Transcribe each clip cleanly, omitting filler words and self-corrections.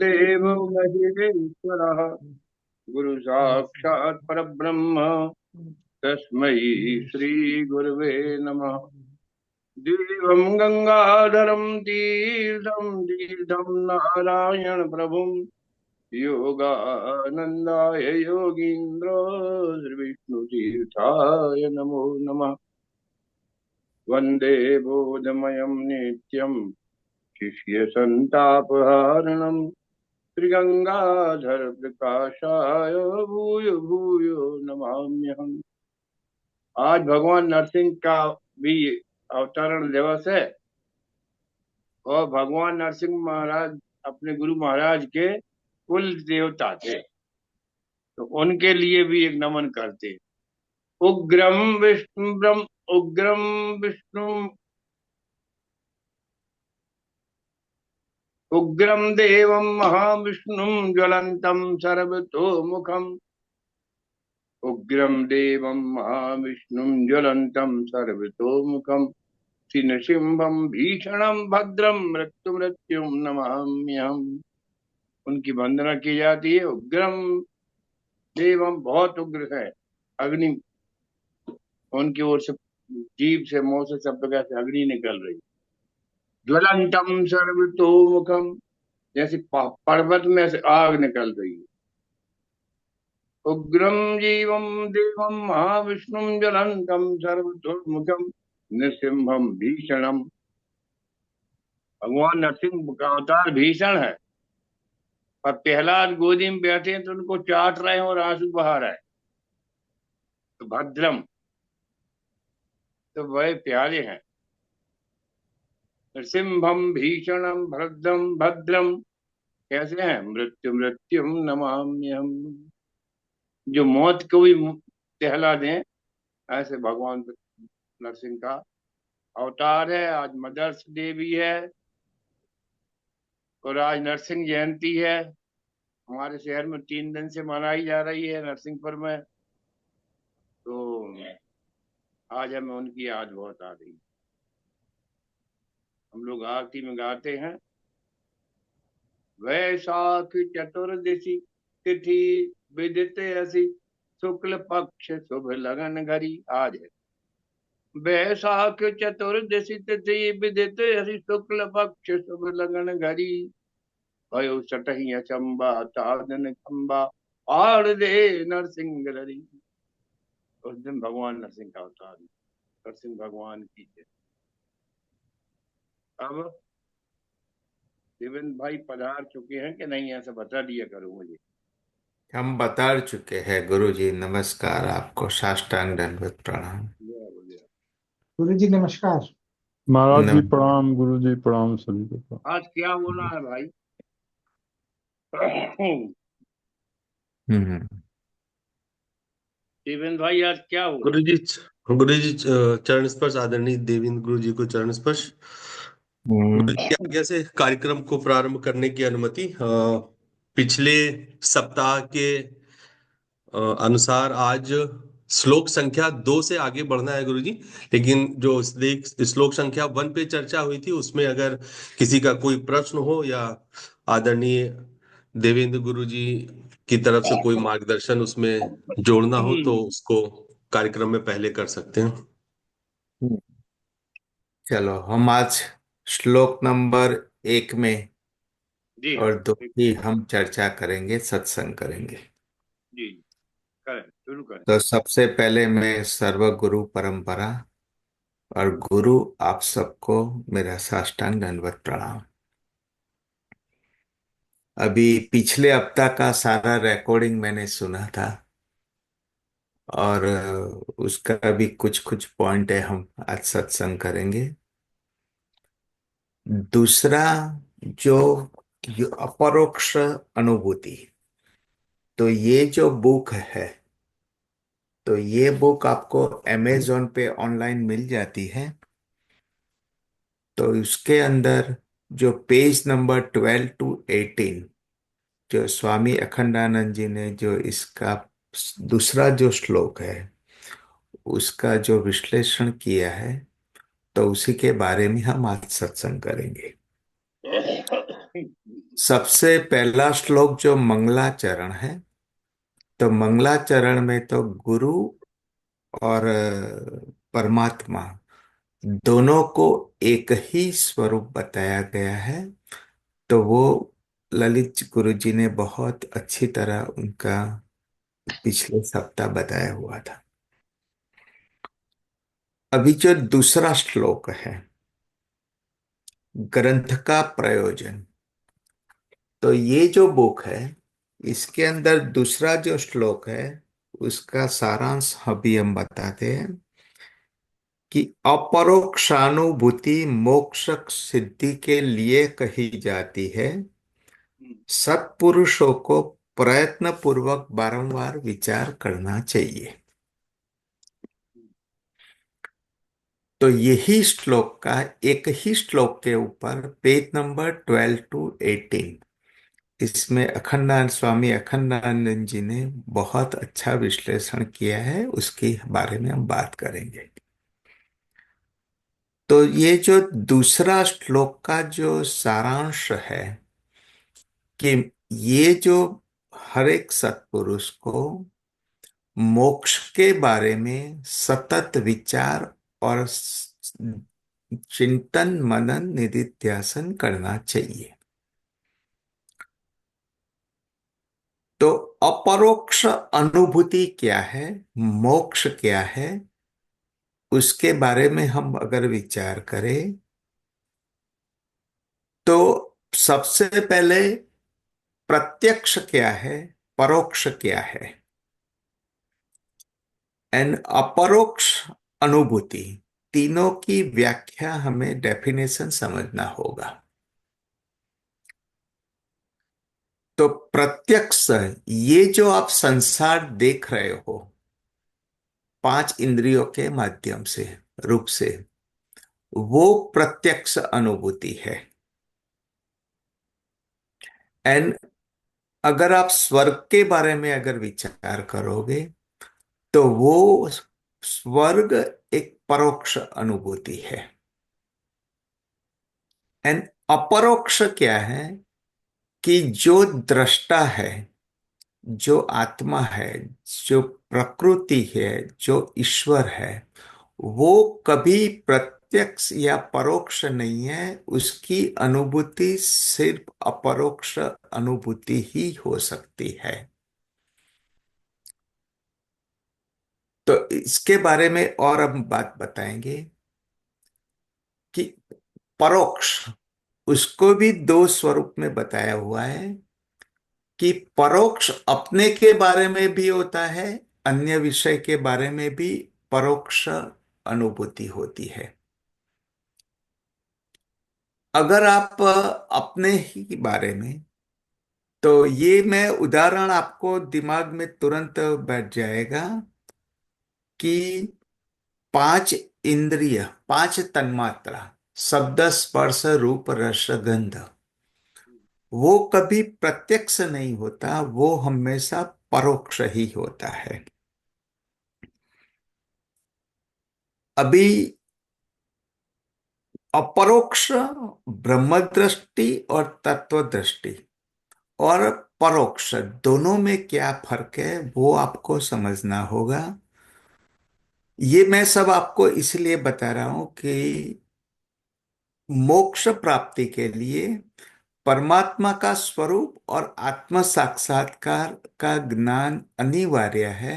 देवो महेश्वरः गुरु साक्षात् परब्रह्म तस्मै श्री गुरवे नमः। देवं गंगाधरं तीर्थं तीर्थं नारायण प्रभुं योगानंदाय योगीन्द्र श्रीविष्णुतीर्थाय नमो नमः। वंदे बोधमयं नित्यं शिष्य संतापहारणं श्रीगंगाधर प्रकाशाय भूयो भूयो नमाम्यहम्। आज भगवान नरसिंह का भी अवतरण दिवस है और भगवान नरसिंह महाराज अपने गुरु महाराज के कुल देवता थे, तो उनके लिए भी एक नमन करते। उग्रम विष्णु ब्रह्म उग्रम विष्णु उग्रम देवम महाविष्णुम ज्वलंतम सर्वतोमुखम उग्रम देवम महाविष्णुम ज्वलंतम सर्वतोमुखम नृसिंहम भीषणम भद्रम मृत्यु मृत्युम नमाम्यहम्। उनकी वंदना की जाती है। उग्रम देवम बहुत उग्र है, अग्नि उनकी ओर से जीभ से मुंह से सब जगह से अग्नि निकल रही। ज्वलंतम सर्वतोमुखम जैसे पर्वत में से आग निकल रही है। उग्रम जीवम देवम महाविष्णुम ज्वलंतम सर्वतोमुखम नृसिंहम भीषणम। भगवान नरसिंह का अवतार भीषण है और प्रहलाद गोदी में बैठे हैं तो उनको चाट रहे हैं और आंसू बहा रहे हैं। तो भद्रम तो वह प्यारे हैं। नृसिंहम भीषणम भद्रम भद्रम कैसे हैं? मृत्यु मृत्युम नमाम्यहम्। जो मौत को भी सहला दें, ऐसे भगवान नरसिंह का अवतार है। आज मदर्स डे भी है और आज नरसिंह जयंती है। हमारे शहर में 3 दिन से मनाई जा रही है नरसिंहपुर में। तो आज हमें उनकी याद बहुत आ रही। हम लोग आरती में गाते हैं, वैशाख चतुर्दशी तिथि विदित असी शुक्ल पक्ष शुभ लगन घड़ी। आज है वैशाख चतुर्दशी तिथि विदित असी शुक्ल पक्ष शुभ लगन घड़ी। भयो सटही अचंबा तादन खंबा आड़ दे नरसिंह ररी। उस दिन भगवान नरसिंह का अवतार, नरसिंह भगवान की जय। अब देवेंद्र भाई पधार चुके हैं कि नहीं, ऐसा बता दिया करो मुझे। हम बता चुके हैं गुरु जी। नमस्कार, आपको साष्टांग दंडवत प्रणाम। गुरु जी नमस्कार। महाराज जी नमस्कार। प्रणाम, गुरु जी प्रणाम, सभी को प्रणाम। आज क्या होना है भाई? हम्म। देवेंद्र भाई आज क्या होना? गुरु जी, गुरु जी चरण स्पर्श, आदरणीय देवेंद्र गुरु जी को चरण स्पर्श। गुरु जी की आज्ञा से कार्यक्रम को प्रारंभ करने की अनुमति। पिछले सप्ताह के अनुसार आज श्लोक संख्या 2 से आगे बढ़ना है गुरु जी। लेकिन जो श्लोक संख्या 1 पे चर्चा हुई थी उसमें अगर किसी का कोई प्रश्न हो या आदरणीय देवेंद्र गुरु जी की तरफ से कोई मार्गदर्शन उसमें जोड़ना हो तो उसको कार्यक्रम में पहले कर सकते हैं। चलो, हम आज श्लोक नंबर 1 में जी हाँ, और 2 की हम चर्चा करेंगे, सत्संग करेंगे। जी करें, शुरू करें। तो सबसे पहले मैं सर्व गुरु परंपरा और गुरु आप सबको मेरा साष्टांग दंडवत प्रणाम। अभी पिछले हफ्ता का सारा रिकॉर्डिंग मैंने सुना था और उसका भी कुछ कुछ पॉइंट है, हम आज सत्संग करेंगे। दूसरा, जो जो अपरोक्ष अनुभूति, तो ये जो बुक है, तो ये बुक आपको अमेजोन पे ऑनलाइन मिल जाती है। तो उसके अंदर जो पेज नंबर 12 to 18, जो स्वामी अखंडानंद जी ने जो इसका दूसरा जो श्लोक है उसका जो विश्लेषण किया है, तो उसी के बारे में हम आज सत्संग करेंगे। सबसे पहला श्लोक जो मंगलाचरण है, तो मंगलाचरण में तो गुरु और परमात्मा दोनों को एक ही स्वरूप बताया गया है। तो वो ललित गुरु जी ने बहुत अच्छी तरह उनका पिछले सप्ताह बताया हुआ था। अभी जो दूसरा श्लोक है, ग्रंथ का प्रयोजन, तो ये जो बुक है, इसके अंदर दूसरा जो श्लोक है उसका सारांश अभी हम बताते हैं कि अपरोक्षानुभूति मोक्ष सिद्धि के लिए कही जाती है। सत्पुरुषों को प्रयत्न पूर्वक बारंबार विचार करना चाहिए। तो यही श्लोक का एक ही श्लोक के ऊपर पेज नंबर 12 to 18, इसमें अखंडानंद स्वामी अखंडानंद जी ने बहुत अच्छा विश्लेषण किया है, उसके बारे में हम बात करेंगे। तो ये जो दूसरा श्लोक का जो सारांश है कि ये जो हर एक सत्पुरुष को मोक्ष के बारे में सतत विचार और चिंतन मनन निधिध्यासन करना चाहिए। तो अपरोक्ष अनुभूति क्या है, मोक्ष क्या है, उसके बारे में हम अगर विचार करें तो सबसे पहले प्रत्यक्ष क्या है, परोक्ष क्या है, एंड अपरोक्ष अनुभूति, तीनों की व्याख्या हमें डेफिनेशन समझना होगा। तो प्रत्यक्ष, ये जो आप संसार देख रहे हो पांच इंद्रियों के माध्यम से, रूप से, वो प्रत्यक्ष अनुभूति है। एंड अगर आप स्वर्ग के बारे में अगर विचार करोगे तो वो स्वर्ग एक परोक्ष अनुभूति है। एंड अपरोक्ष क्या है कि जो दृष्टा है, जो आत्मा है, जो प्रकृति है, जो ईश्वर है, वो कभी प्रत्यक्ष या परोक्ष नहीं है। उसकी अनुभूति सिर्फ अपरोक्ष अनुभूति ही हो सकती है। तो इसके बारे में और हम बात बताएंगे कि परोक्ष, उसको भी दो स्वरूप में बताया हुआ है कि परोक्ष अपने के बारे में भी होता है, अन्य विषय के बारे में भी परोक्ष अनुभूति होती है। अगर आप अपने ही बारे में, तो ये मैं उदाहरण आपको दिमाग में तुरंत बैठ जाएगा कि पांच इंद्रिय, पांच तन्मात्रा, शब्द स्पर्श रूप रस गंध, वो कभी प्रत्यक्ष नहीं होता, वो हमेशा परोक्ष ही होता है। अभी अपरोक्ष ब्रह्म दृष्टि और तत्व दृष्टि और परोक्ष दोनों में क्या फर्क है वो आपको समझना होगा। ये मैं सब आपको इसलिए बता रहा हूं कि मोक्ष प्राप्ति के लिए परमात्मा का स्वरूप और आत्म साक्षात्कार का ज्ञान अनिवार्य है।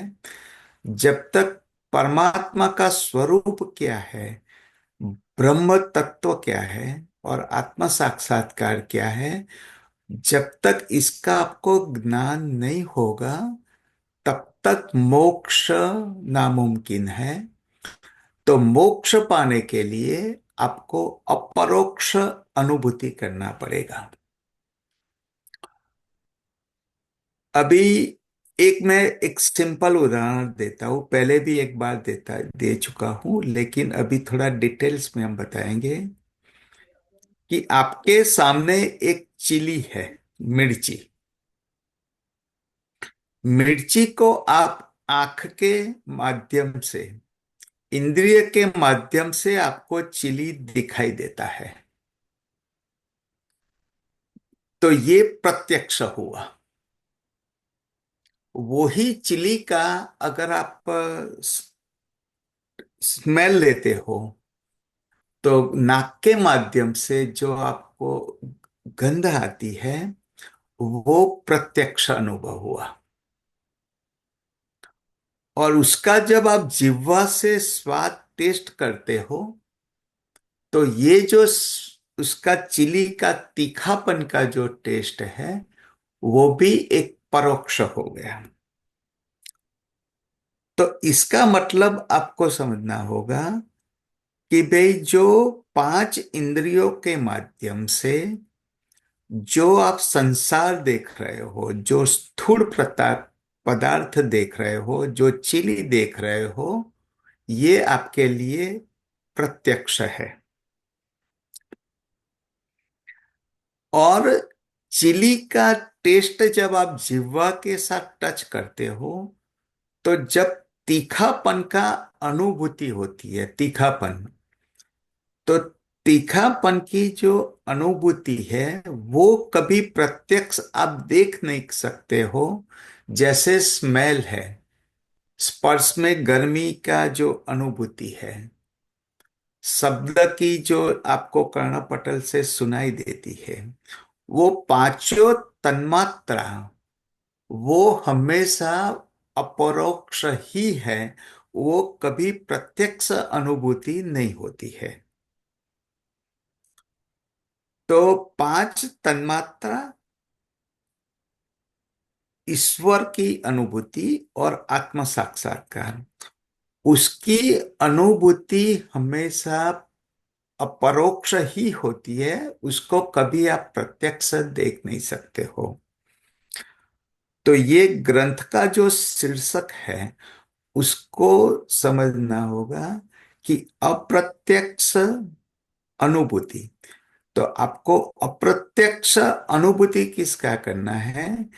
जब तक परमात्मा का स्वरूप क्या है, ब्रह्म तत्व क्या है और आत्म साक्षात्कार क्या है, जब तक इसका आपको ज्ञान नहीं होगा तब तक मोक्ष नामुमकिन है। तो मोक्ष पाने के लिए आपको अपरोक्ष अनुभूति करना पड़ेगा। अभी मैं एक सिंपल उदाहरण देता हूं, पहले भी एक बार दे चुका हूं, लेकिन अभी थोड़ा डिटेल्स में हम बताएंगे कि आपके सामने एक चिली है, मिर्ची। मिर्ची को आप आंख के माध्यम से, इंद्रिय के माध्यम से आपको चिली दिखाई देता है। तो ये प्रत्यक्ष हुआ। वही चिली का अगर आप स्मेल लेते हो, तो नाक के माध्यम से जो आपको गंध आती है, वो प्रत्यक्ष अनुभव हुआ। और उसका जब आप जिह्वा से स्वाद टेस्ट करते हो, तो ये जो उसका चिली का तीखापन का जो टेस्ट है, वो भी एक परोक्ष हो गया। तो इसका मतलब आपको समझना होगा कि भाई जो पांच इंद्रियों के माध्यम से जो आप संसार देख रहे हो, जो स्थूल पदार्थ देख रहे हो, जो चिली देख रहे हो, ये आपके लिए प्रत्यक्ष है। और चिली का टेस्ट जब आप जिह्वा के साथ टच करते हो, तो जब तीखापन का अनुभूति होती है, तीखापन, तो तीखापन की जो अनुभूति है, वो कभी प्रत्यक्ष आप देख नहीं सकते हो। जैसे स्मेल है, स्पर्श में गर्मी का जो अनुभूति है, शब्द की जो आपको कर्णपटल से सुनाई देती है, वो पांचों तन्मात्रा वो हमेशा अपरोक्ष ही है। वो कभी प्रत्यक्ष अनुभूति नहीं होती है। तो पांच तन्मात्रा, ईश्वर की अनुभूति और आत्म साक्षात्कार, उसकी अनुभूति हमेशा अपरोक्ष ही होती है। उसको कभी आप प्रत्यक्ष देख नहीं सकते हो। तो ये ग्रंथ का जो शीर्षक है, उसको समझना होगा कि अप्रत्यक्ष अनुभूति। तो आपको अप्रत्यक्ष अनुभूति किसका करना है?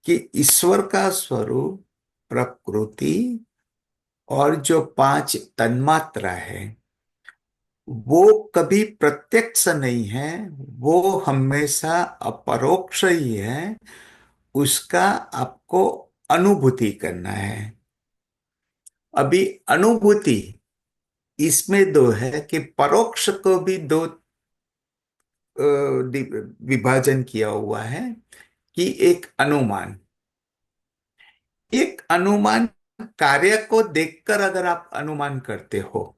कि ईश्वर का स्वरूप, प्रकृति और जो पांच तन्मात्रा है, वो कभी प्रत्यक्ष नहीं है, वो हमेशा अपरोक्ष ही है। उसका आपको अनुभूति करना है। अभी अनुभूति इसमें दो है कि परोक्ष को भी दो विभाजन किया हुआ है। कि एक अनुमान कार्य को देखकर अगर आप अनुमान करते हो,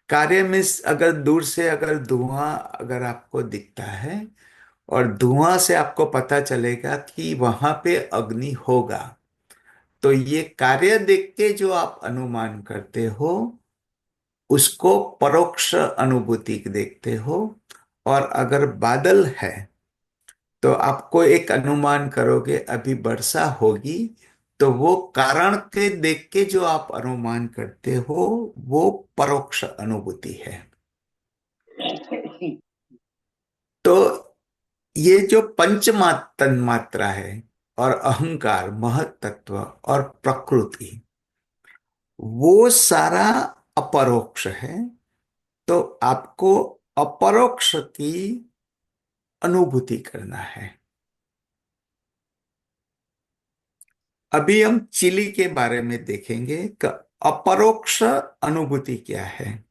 कार्य में अगर दूर से अगर धुआं अगर आपको दिखता है, और धुआं से आपको पता चलेगा कि वहां पे अग्नि होगा, तो ये कार्य देख के जो आप अनुमान करते हो, उसको परोक्ष अनुभूति देखते हो। और अगर बादल है, तो आपको एक अनुमान करोगे अभी वर्षा होगी, तो वो कारण के देख के जो आप अनुमान करते हो, वो परोक्ष अनुभूति है। तो ये जो तन्मात्रा है, और अहंकार, महत तत्व और प्रकृति, वो सारा अपरोक्ष है। तो आपको अपरोक्ष की अनुभूति करना है। अभी हम चिली के बारे में देखेंगे कि अपरोक्ष अनुभूति क्या है।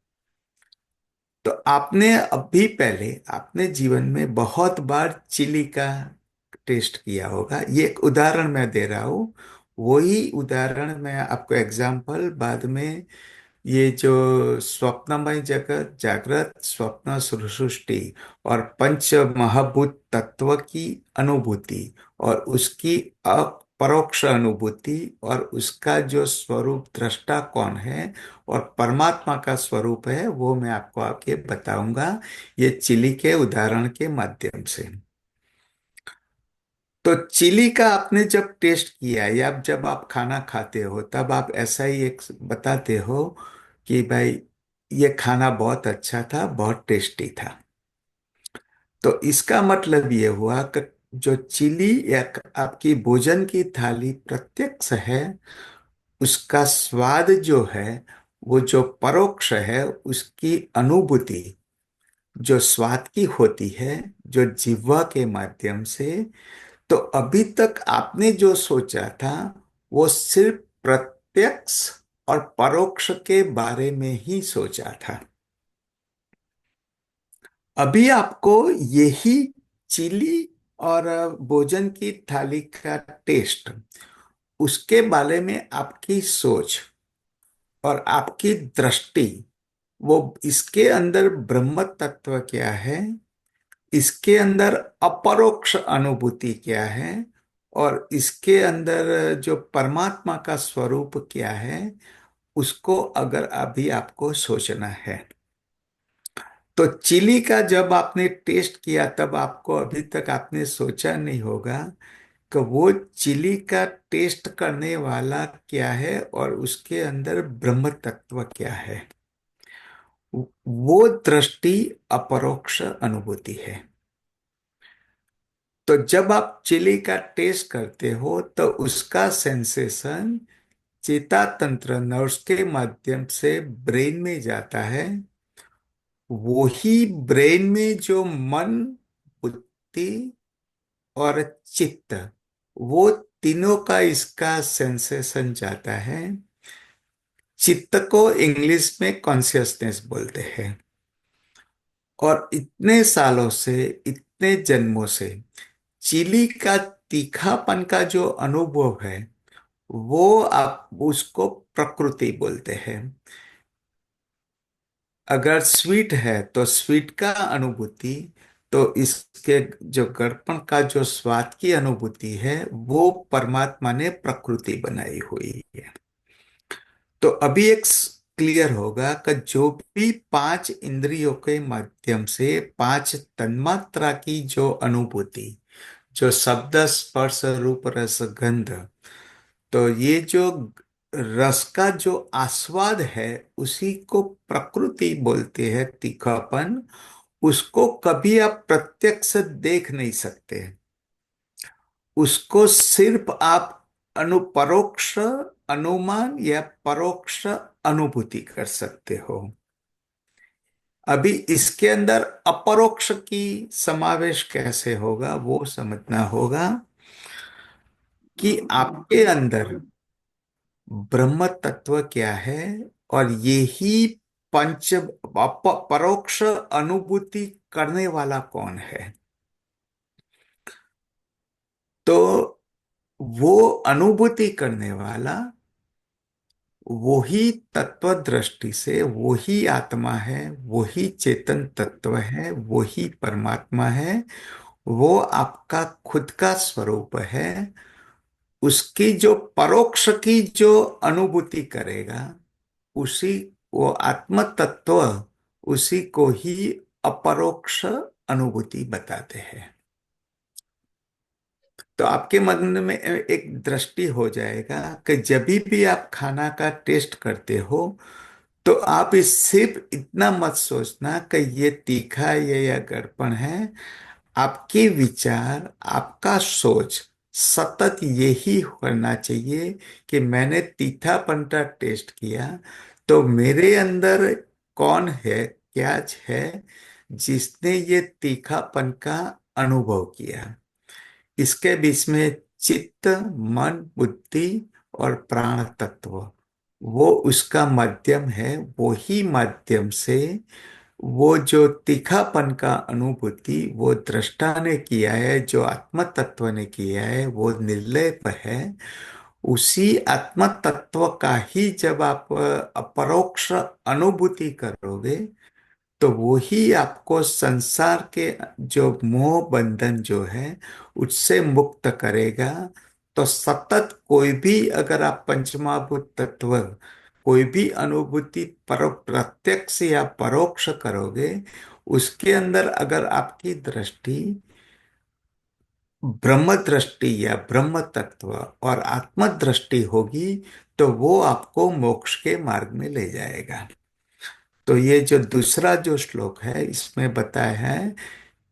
तो आपने अभी पहले आपने जीवन में बहुत बार चिली का टेस्ट किया होगा। ये एक उदाहरण मैं दे रहा हूं। वही उदाहरण मैं आपको एग्जाम्पल बाद में, ये जो स्वप्नमय जगत, जागृत, स्वप्न, सुषुप्ति और पंच महाभूत तत्व की अनुभूति, और उसकी परोक्ष अनुभूति, और उसका जो स्वरूप दृष्टा कौन है और परमात्मा का स्वरूप है, वो मैं आपको आगे बताऊंगा ये चिली के उदाहरण के माध्यम से। तो चिली का आपने जब टेस्ट किया, या जब आप खाना खाते हो, तब आप ऐसा ही एक बताते हो कि भाई ये खाना बहुत अच्छा था, बहुत टेस्टी था। तो इसका मतलब ये हुआ कि जो चिली या आपकी भोजन की थाली प्रत्यक्ष है, उसका स्वाद जो है, वो जो परोक्ष है, उसकी अनुभूति जो स्वाद की होती है, जो जिह्वा के माध्यम से, तो अभी तक आपने जो सोचा था वो सिर्फ प्रत्यक्ष और परोक्ष के बारे में ही सोचा था। अभी आपको यही चिली और भोजन की थाली का टेस्ट, उसके बारे में आपकी सोच और आपकी दृष्टि, वो इसके अंदर ब्रह्म तत्व क्या है, इसके अंदर अपरोक्ष अनुभूति क्या है, और इसके अंदर जो परमात्मा का स्वरूप क्या है, उसको अगर अभी आपको सोचना है, तो चिली का जब आपने टेस्ट किया तब आपको अभी तक आपने सोचा नहीं होगा कि वो चिली का टेस्ट करने वाला क्या है और उसके अंदर ब्रह्म तत्व क्या है। वो दृष्टि अपरोक्ष अनुभूति है। तो जब आप चिली का टेस्ट करते हो तो उसका सेंसेशन चेता तंत्र नर्व्स के माध्यम से ब्रेन में जाता है। वही ब्रेन में जो मन, बुद्धि और चित्त, वो तीनों का इसका सेंसेशन जाता है। चित्त को इंग्लिश में कॉन्शियसनेस बोलते हैं। और इतने सालों से, इतने जन्मों से चिली का तीखापन का जो अनुभव है, वो आप उसको प्रकृति बोलते हैं। अगर स्वीट है तो स्वीट का अनुभूति, तो इसके जो गड़पण का जो स्वाद की अनुभूति है, वो परमात्मा ने प्रकृति बनाई हुई है। तो अभी एक क्लियर होगा कि जो भी पांच इंद्रियों के माध्यम से पांच तन्मात्रा की जो अनुभूति, जो शब्द स्पर्श रूप रस गंध, तो ये जो रस का जो आस्वाद है, उसी को प्रकृति बोलते हैं, तीखापन। उसको कभी आप प्रत्यक्ष देख नहीं सकते, उसको सिर्फ आप परोक्ष अनुमान या परोक्ष अनुभूति कर सकते हो। अभी इसके अंदर अपरोक्ष की समावेश कैसे होगा वो समझना होगा कि आपके अंदर ब्रह्म तत्व क्या है, और यही परोक्ष अनुभूति करने वाला कौन है। तो वो अनुभूति करने वाला वही तत्व दृष्टि से वही आत्मा है, वही चेतन तत्व है, वही परमात्मा है, वो आपका खुद का स्वरूप है। उसकी जो परोक्ष की जो अनुभूति करेगा, उसी वो आत्म तत्व, उसी को ही अपरोक्ष अनुभूति बताते हैं। तो आपके मन में एक दृष्टि हो जाएगा कि जब भी आप खाना का टेस्ट करते हो, तो आप इस सिर्फ इतना मत सोचना कि ये तीखा है या गड़पण है। आपके विचार, आपका सोच सतत यही करना चाहिए कि मैंने तीखापन का टेस्ट किया, तो मेरे अंदर कौन है, क्या है जिसने ये तीखापन का अनुभव किया। इसके बीच में चित्त, मन, बुद्धि और प्राण तत्व, वो उसका माध्यम है। वो ही माध्यम से वो जो तीखापन का अनुभूति वो दृष्टा ने किया है, जो आत्म तत्व ने किया है, वो निर्लेप है। उसी आत्म तत्व का ही जब आप अपरोक्ष अनुभूति करोगे, तो वो ही आपको संसार के जो मोह बंधन जो है उससे मुक्त करेगा। तो सतत कोई भी अगर आप पंचमहाभूत तत्व कोई भी अनुभूति प्रत्यक्ष या परोक्ष करोगे, उसके अंदर अगर आपकी दृष्टि ब्रह्म दृष्टि या ब्रह्म तत्व और आत्म दृष्टि होगी, तो वो आपको मोक्ष के मार्ग में ले जाएगा। तो ये जो दूसरा जो श्लोक है, इसमें बताया है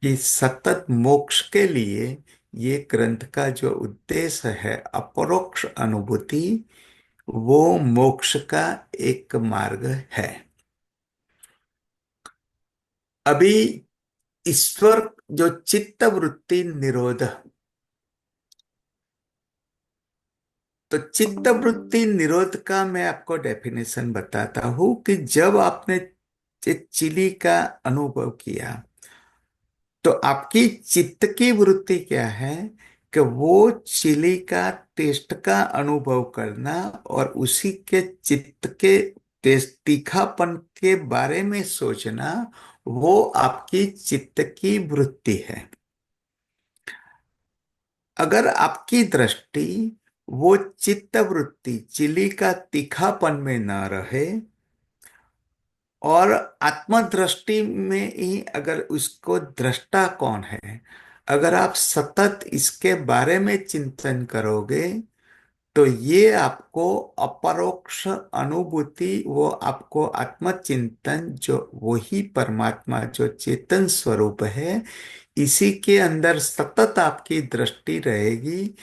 कि सतत मोक्ष के लिए ये ग्रंथ का जो उद्देश्य है अपरोक्ष अनुभूति, वो मोक्ष का एक मार्ग है। अभी ईश्वर जो चित्त वृत्ति निरोध, तो चित्त वृत्ति निरोध का मैं आपको डेफिनेशन बताता हूं कि जब आपने चिली का अनुभव किया तो आपकी चित्त की वृत्ति क्या है कि वो चिली का टेस्ट का अनुभव करना और उसी के चित्त के टेस्ट तीखापन के बारे में सोचना, वो आपकी चित्त की वृत्ति है। अगर आपकी दृष्टि वो चित्त वृत्ति चिली का तीखापन में ना रहे और आत्मदृष्टि में ही अगर उसको दृष्टा कौन है, अगर आप सतत इसके बारे में चिंतन करोगे तो ये आपको अपरोक्ष अनुभूति, वो आपको आत्मचिंतन, जो वही परमात्मा जो चेतन स्वरूप है, इसी के अंदर सतत आपकी दृष्टि रहेगी।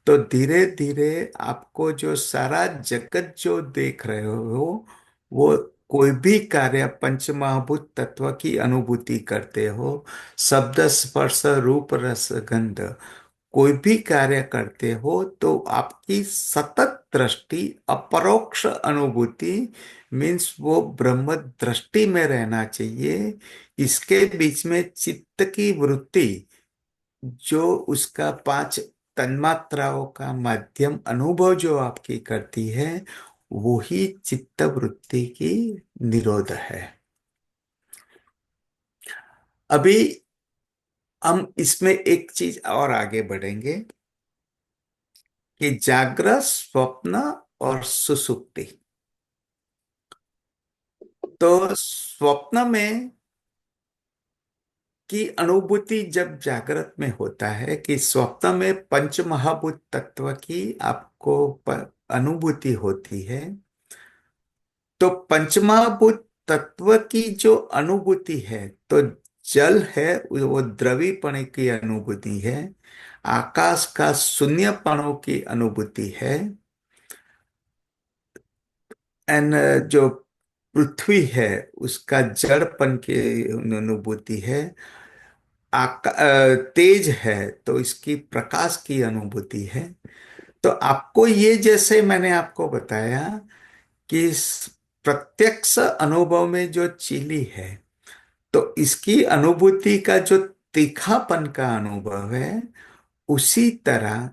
तो धीरे धीरे आपको जो सारा जगत जो देख रहे हो, वो कोई भी कार्य पंच महाभूत तत्व की अनुभूति करते हो, शब्द स्पर्श रूप रस गंध, कोई भी कार्य करते हो तो आपकी सतत दृष्टि अपरोक्ष अनुभूति मीन्स वो ब्रह्म दृष्टि में रहना चाहिए। इसके बीच में चित्त की वृत्ति जो उसका पांच तन्मात्राओं का माध्यम अनुभव जो आपकी करती है, वो ही चित्त वृत्ति की निरोध है। अभी हम इसमें एक चीज और आगे बढ़ेंगे कि जागृत, स्वप्न और सुषुप्ति। तो स्वप्न में की अनुभूति जब जागृत में होता है कि स्वप्न में पंच महाभूत तत्व की आपको अनुभूति होती है, तो पंचमहाभूत तत्व की जो अनुभूति है, तो जल है वो द्रवीपण की अनुभूति है, आकाश का शून्यपणों की अनुभूति है, एंड जो पृथ्वी है उसका जड़पन की अनुभूति है, तेज है तो इसकी प्रकाश की अनुभूति है। तो आपको ये, जैसे मैंने आपको बताया कि प्रत्यक्ष अनुभव में जो चिली है, तो इसकी अनुभूति का जो तीखापन का अनुभव है, उसी तरह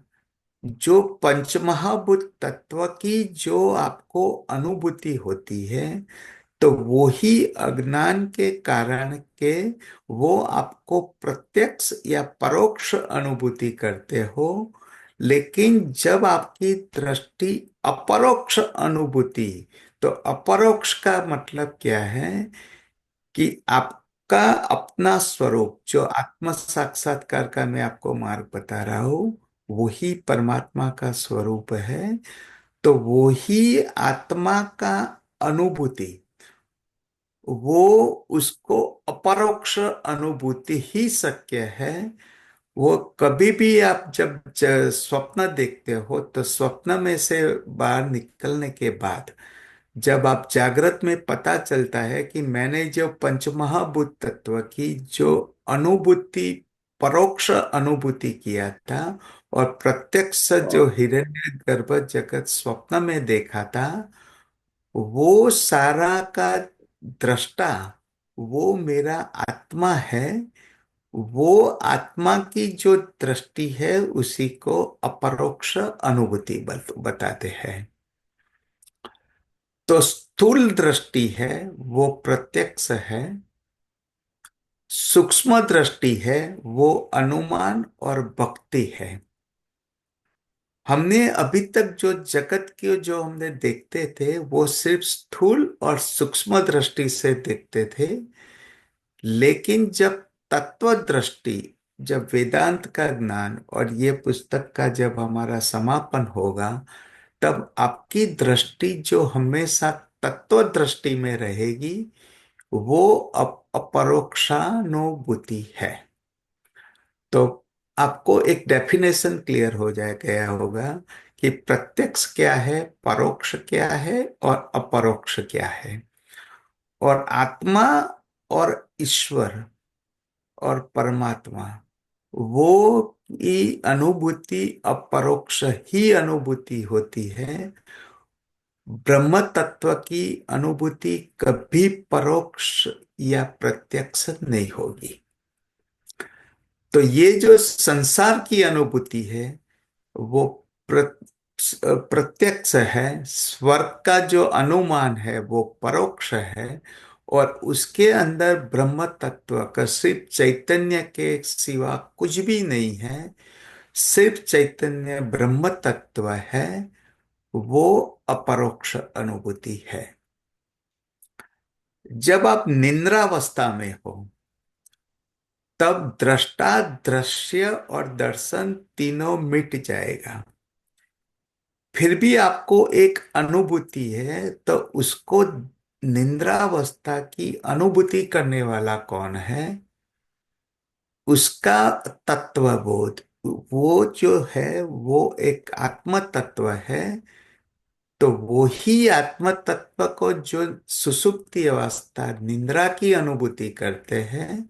जो पंचमहाभूत तत्व की जो आपको अनुभूति होती है, तो वो ही अज्ञान के कारण के वो आपको प्रत्यक्ष या परोक्ष अनुभूति करते हो। लेकिन जब आपकी दृष्टि अपरोक्ष अनुभूति, तो अपरोक्ष का मतलब क्या है कि आपका अपना स्वरूप जो आत्म साक्षात्कार का मैं आपको मार्ग बता रहा हूं, वही परमात्मा का स्वरूप है। तो वही आत्मा का अनुभूति, वो उसको अपरोक्ष अनुभूति ही शक्य है। वो कभी भी आप जब स्वप्न देखते हो, तो स्वप्न में से बाहर निकलने के बाद जब आप जागृत में पता चलता है कि मैंने जो पंचमहाभूत तत्व की जो अनुभूति, परोक्ष अनुभूति किया था, और प्रत्यक्ष जो हिरण्यगर्भ जगत स्वप्न में देखा था, वो सारा का दृष्टा वो मेरा आत्मा है। वो आत्मा की जो दृष्टि है उसी को अपरोक्ष अनुभूति बताते हैं। तो स्थूल दृष्टि है वो प्रत्यक्ष है, सूक्ष्म दृष्टि है वो अनुमान और भक्ति है। हमने अभी तक जो जगत के जो हमने देखते थे वो सिर्फ स्थूल और सूक्ष्म दृष्टि से देखते थे, लेकिन जब तत्व दृष्टि, जब वेदांत का ज्ञान और ये पुस्तक का जब हमारा समापन होगा, तब आपकी दृष्टि जो हमेशा तत्व दृष्टि में रहेगी, वो अपरोक्षानुभूति है। तो आपको एक डेफिनेशन क्लियर हो जाए गया होगा कि प्रत्यक्ष क्या है, परोक्ष क्या है और अपरोक्ष क्या है। और आत्मा और ईश्वर और परमात्मा, वो की अनुभूति अपरोक्ष ही अनुभूति होती है। ब्रह्म तत्व की अनुभूति कभी परोक्ष या प्रत्यक्ष नहीं होगी। तो ये जो संसार की अनुभूति है वो प्रत्यक्ष है, स्वर्ग का जो अनुमान है वो परोक्ष है, और उसके अंदर ब्रह्म तत्व का सिर्फ चैतन्य के सिवा कुछ भी नहीं है, सिर्फ चैतन्य ब्रह्म तत्व है, वो अपरोक्ष अनुभूति है। जब आप निद्रावस्था में हो तब दृष्टा, दृश्य और दर्शन तीनों मिट जाएगा, फिर भी आपको एक अनुभूति है। तो उसको निद्रावस्था की अनुभूति करने वाला कौन है? उसका तत्वबोध, वो जो है वो एक आत्म तत्व है। तो वो ही आत्म तत्व को जो सुषुप्ति अवस्था, निद्रा की अनुभूति करते हैं,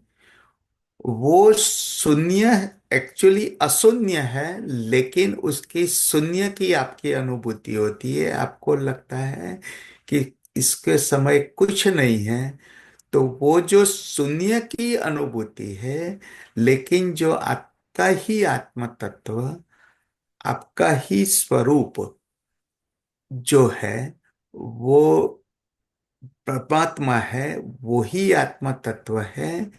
वो शून्य एक्चुअली अशून्य है, लेकिन उसकी शून्य की आपकी अनुभूति होती है। आपको लगता है कि इसके समय कुछ नहीं है। तो वो जो शून्य की अनुभूति है, लेकिन जो आपका ही आत्म तत्व, आपका ही स्वरूप जो है, वो परमात्मा है, वो ही आत्म तत्व है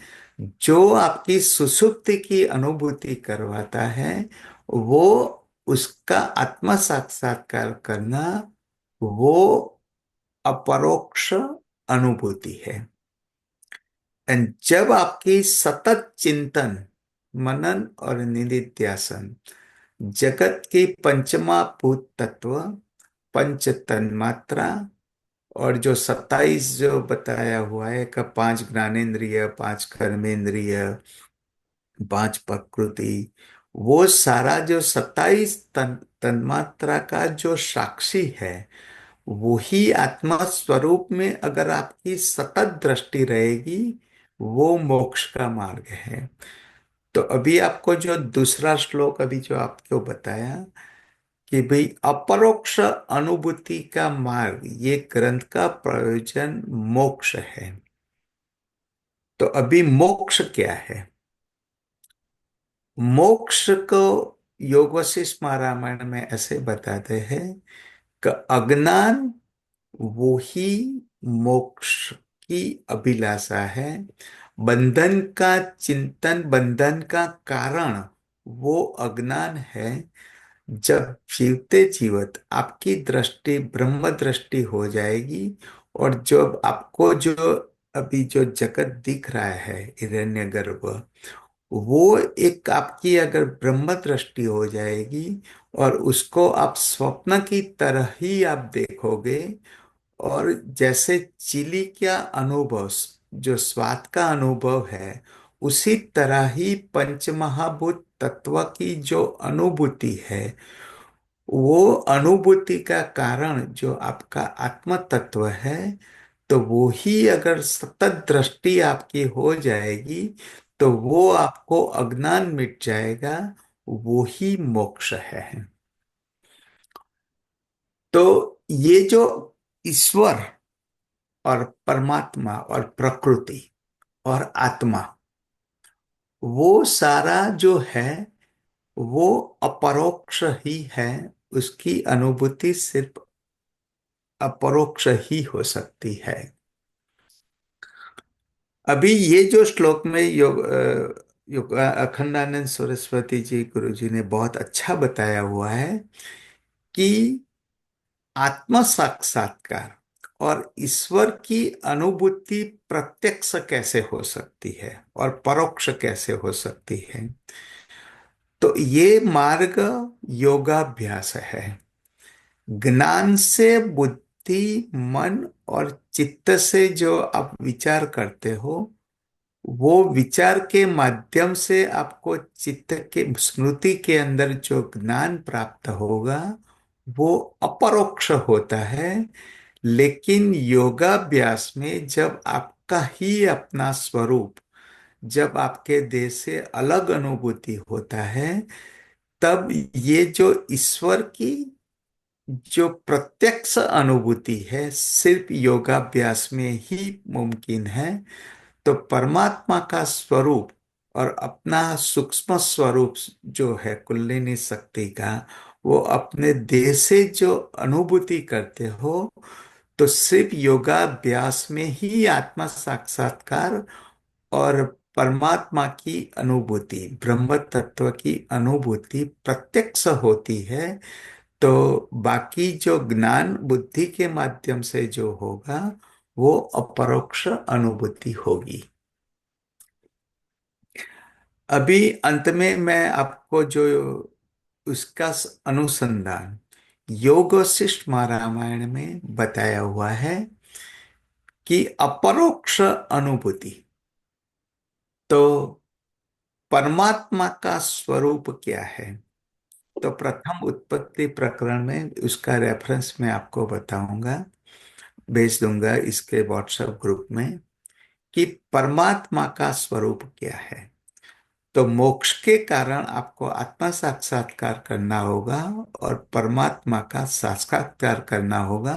जो आपकी सुषुप्ति की अनुभूति करवाता है। वो उसका आत्म साक्षात्कार करना, वो अपरोक्ष अनुभूति है। एंड जब आपकी सतत चिंतन, मनन और निधिध्यासन जगत की पंचमा भूत तत्व, पंच तन्मात्रा और जो 27 जो बताया हुआ है कि 5 ज्ञानेंद्रिय, 5 कर्मेंद्रिय, 5 प्रकृति, वो सारा जो 27 तन्मात्रा का जो साक्षी है, वही आत्मा स्वरूप में अगर आपकी सतत दृष्टि रहेगी, वो मोक्ष का मार्ग है। तो अभी आपको जो दूसरा श्लोक अभी जो आपको बताया कि भाई अपरोक्ष अनुभूति का मार्ग, ये ग्रंथ का प्रयोजन मोक्ष है। तो अभी मोक्ष क्या है? मोक्ष को योग वशिष्ठ महारामायण में ऐसे बताते हैं कि अज्ञान वो ही मोक्ष की अभिलाषा है। बंधन का चिंतन, बंधन का कारण वो अज्ञान है। जब जीवते जीवत आपकी दृष्टि ब्रह्म दृष्टि हो जाएगी, और जब आपको जो अभी जो जगत दिख रहा है हिरण्यगर्भ, वो एक आपकी अगर ब्रह्म दृष्टि हो जाएगी और उसको आप स्वप्न की तरह ही आप देखोगे, और जैसे चिली का अनुभव, जो स्वाद का अनुभव है, उसी तरह ही पंचमहाभूत तत्व की जो अनुभूति है, वो अनुभूति का कारण जो आपका आत्म तत्व है, तो वो ही अगर सतत दृष्टि आपकी हो जाएगी, तो वो आपको अज्ञान मिट जाएगा, वो ही मोक्ष है। तो ये जो ईश्वर और परमात्मा और प्रकृति और आत्मा, वो सारा जो है वो अपरोक्ष ही है। उसकी अनुभूति सिर्फ अपरोक्ष ही हो सकती है। अभी ये जो श्लोक में योग अखंडानंद सरस्वती जी गुरु जी ने बहुत अच्छा बताया हुआ है कि आत्म साक्षात्कार और ईश्वर की अनुभूति प्रत्यक्ष कैसे हो सकती है और परोक्ष कैसे हो सकती है। तो ये मार्ग योगाभ्यास है। ज्ञान से बुद्धि, मन और चित्त से जो आप विचार करते हो, वो विचार के माध्यम से आपको चित्त के स्मृति के अंदर जो ज्ञान प्राप्त होगा, वो अपरोक्ष होता है। लेकिन योगाभ्यास में जब आप आपका ही अपना स्वरूप जब आपके देह से अलग अनुभूति होता है, तब ये जो ईश्वर की जो प्रत्यक्ष अनुभूति है सिर्फ योगाभ्यास में ही मुमकिन है। तो परमात्मा का स्वरूप और अपना सूक्ष्म स्वरूप जो है कुंडलिनी शक्ति का, वो अपने देह से जो अनुभूति करते हो, तो सिर्फ योगाभ्यास में ही आत्मा साक्षात्कार और परमात्मा की अनुभूति, ब्रह्म तत्व की अनुभूति प्रत्यक्ष होती है। तो बाकी जो ज्ञान बुद्धि के माध्यम से जो होगा वो अपरोक्ष अनुभूति होगी। अभी अंत में मैं आपको जो उसका अनुसंधान योग वशिष्ठ महारामायण में बताया हुआ है कि अपरोक्ष अनुभूति, तो परमात्मा का स्वरूप क्या है। तो प्रथम उत्पत्ति प्रकरण में उसका रेफरेंस मैं आपको बताऊंगा, भेज दूंगा इसके व्हाट्सएप ग्रुप में, कि परमात्मा का स्वरूप क्या है। तो मोक्ष के कारण आपको आत्मा साक्षात्कार करना होगा और परमात्मा का साक्षात्कार करना होगा।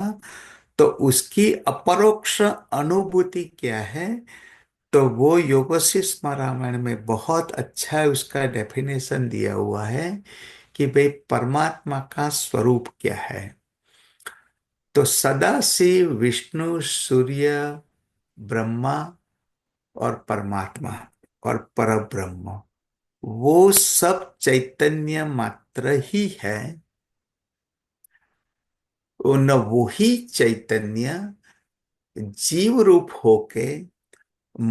तो उसकी अपरोक्ष अनुभूति क्या है, तो वो योग वशिष्ठ रामायण में बहुत अच्छा है, उसका डेफिनेशन दिया हुआ है कि भाई परमात्मा का स्वरूप क्या है। तो सदा शिव, विष्णु, सूर्य, ब्रह्मा और परमात्मा और परब्रह्म, वो सब चैतन्य मात्र ही है। न वो ही चैतन्य जीव रूप होके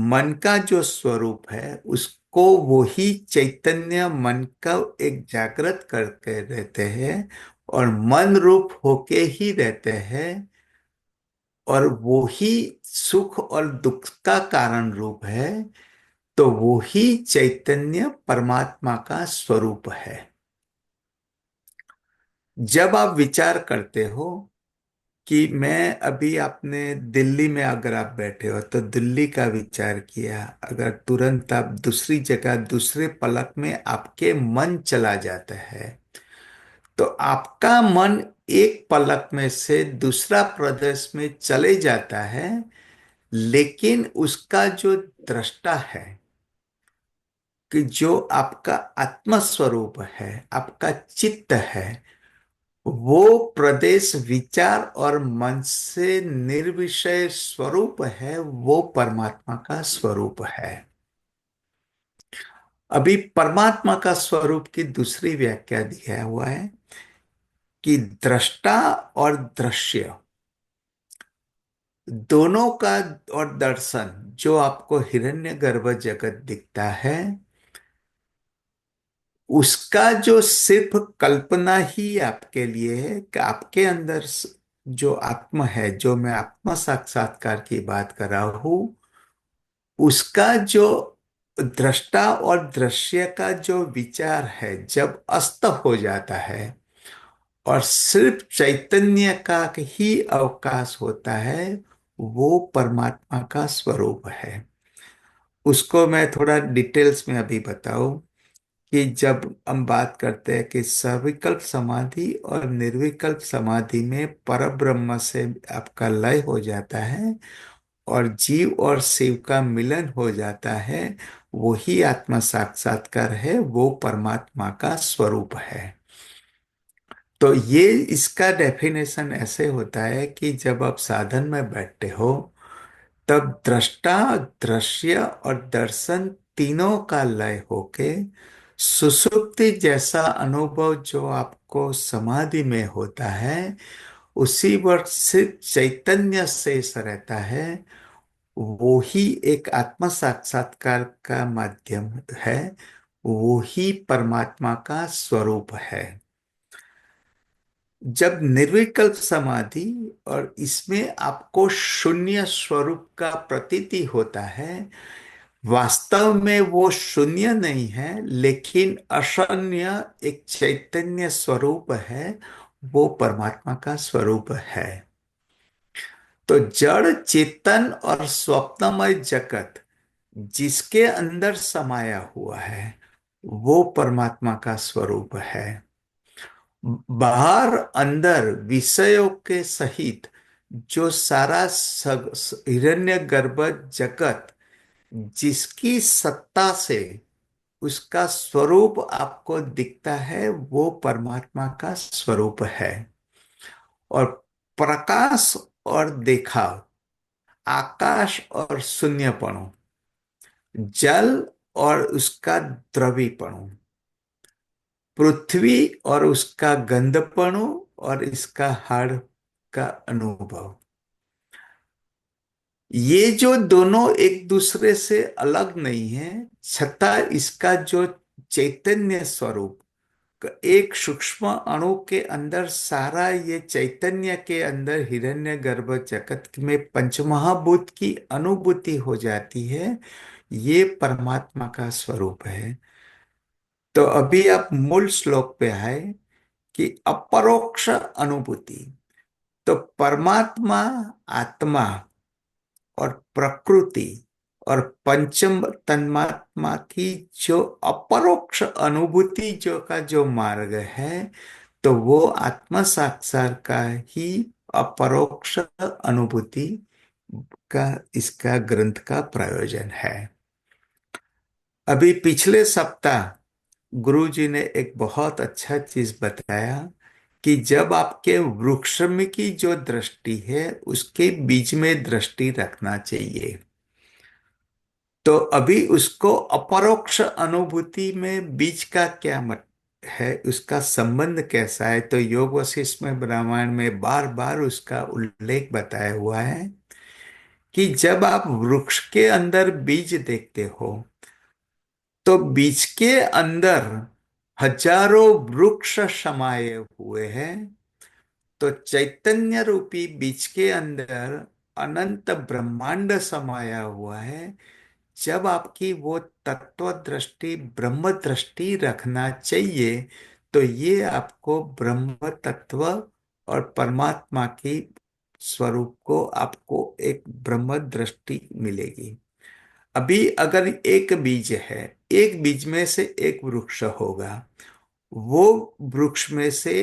मन का जो स्वरूप है उसको वो ही चैतन्य मन का एक जागृत करके रहते हैं और मन रूप होके ही रहते हैं, और वो ही सुख और दुख का कारण रूप है। तो वो ही चैतन्य परमात्मा का स्वरूप है। जब आप विचार करते हो कि मैं अभी, आपने दिल्ली में अगर आप बैठे हो तो दिल्ली का विचार किया, अगर तुरंत आप दूसरी जगह दूसरे पलक में आपके मन चला जाता है, तो आपका मन एक पलक में से दूसरा प्रदेश में चले जाता है, लेकिन उसका जो दृष्टा है, कि जो आपका आत्म स्वरूप है, आपका चित्त है, वो प्रदेश विचार और मन से निर्विषय स्वरूप है, वो परमात्मा का स्वरूप है। अभी परमात्मा का स्वरूप की दूसरी व्याख्या दिया हुआ है कि दृष्टा और दृश्य दोनों का, और दर्शन जो आपको हिरण्यगर्भ जगत दिखता है, उसका जो सिर्फ कल्पना ही आपके लिए है कि आपके अंदर जो आत्मा है, जो मैं आत्मा साक्षात्कार की बात कर रहा हूं, उसका जो दृष्टा और दृश्य का जो विचार है जब अस्त हो जाता है और सिर्फ चैतन्य का ही अवकाश होता है, वो परमात्मा का स्वरूप है। उसको मैं थोड़ा डिटेल्स में अभी बताऊं कि जब हम बात करते हैं कि सविकल्प समाधि और निर्विकल्प समाधि में परब्रह्म से आपका लय हो जाता है और जीव और शिव का मिलन हो जाता है, वही आत्मा साक्षात्कार है, वो परमात्मा का स्वरूप है। तो ये इसका डेफिनेशन ऐसे होता है कि जब आप साधन में बैठते हो, तब दृष्टा, दृश्य और दर्शन तीनों का लय होके सुषुप्ति जैसा अनुभव जो आपको समाधि में होता है, उसी वक्त सिर्फ चैतन्य शेष रहता है। वो ही एक आत्म साक्षात्कार का माध्यम है, वो ही परमात्मा का स्वरूप है। जब निर्विकल्प समाधि और इसमें आपको शून्य स्वरूप का प्रतीति होता है, वास्तव में वो शून्य नहीं है, लेकिन अशून्य एक चैतन्य स्वरूप है, वो परमात्मा का स्वरूप है। तो जड़ चेतन और स्वप्नमय जगत जिसके अंदर समाया हुआ है वो परमात्मा का स्वरूप है। बाहर अंदर विषयों के सहित जो सारा हिरण्यगर्भ जगत जिसकी सत्ता से उसका स्वरूप आपको दिखता है वो परमात्मा का स्वरूप है। और प्रकाश और देखाव, आकाश और शून्यपणु, जल और उसका द्रवीपणु, पृथ्वी और उसका गंधपणु और इसका हाड़ का अनुभव, ये जो दोनों एक दूसरे से अलग नहीं है, छतां इसका जो चैतन्य स्वरूप एक सूक्ष्म अणु के अंदर सारा ये चैतन्य के अंदर हिरण्यगर्भ जगत में पंचमहाभूत की अनुभूति हो जाती है, ये परमात्मा का स्वरूप है। तो अभी आप मूल श्लोक पे आए कि अपरोक्ष अनुभूति। तो परमात्मा, आत्मा और प्रकृति और पंचम तन्मात्मा की जो अपरोक्ष अनुभूति जो का जो मार्ग है, तो वो आत्म साक्षात्कार का ही अपरोक्ष अनुभूति का इसका ग्रंथ का प्रयोजन है। अभी पिछले सप्ताह गुरु जी ने एक बहुत अच्छा चीज बताया कि जब आपके वृक्ष में की जो दृष्टि है उसके बीच में दृष्टि रखना चाहिए। तो अभी उसको अपरोक्ष अनुभूति में बीच का क्या मत है, उसका संबंध कैसा है, तो योग वशिष्ठ में रामायण में बार बार उसका उल्लेख बताया हुआ है कि जब आप वृक्ष के अंदर बीज देखते हो तो बीज के अंदर हजारों वृक्ष समाये हुए हैं। तो चैतन्य रूपी बीज के अंदर अनंत ब्रह्मांड समाया हुआ है। जब आपकी वो तत्व दृष्टि ब्रह्म दृष्टि रखना चाहिए तो ये आपको ब्रह्म तत्व और परमात्मा की स्वरूप को आपको एक ब्रह्म दृष्टि मिलेगी। अभी अगर एक बीज है, एक बीज में से एक वृक्ष होगा, वो वृक्ष में से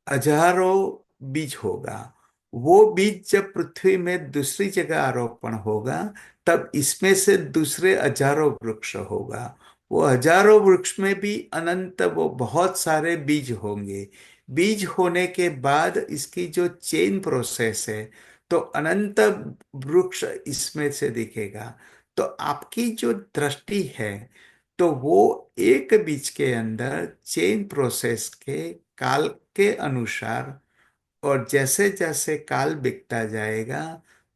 हजारों बीज होगा। वो बीज जब पृथ्वी में दूसरी जगह आरोपण होगा तब इसमें से दूसरे हजारों वृक्ष होगा। वो हजारों वृक्ष में भी अनंत वो बहुत सारे बीज होंगे। बीज होने के बाद इसकी जो चेन प्रोसेस है तो अनंत वृक्ष इसमें से दिखेगा। तो आपकी जो दृष्टि है तो वो एक बीज के अंदर चेन प्रोसेस के काल के अनुसार और जैसे जैसे काल बीतता जाएगा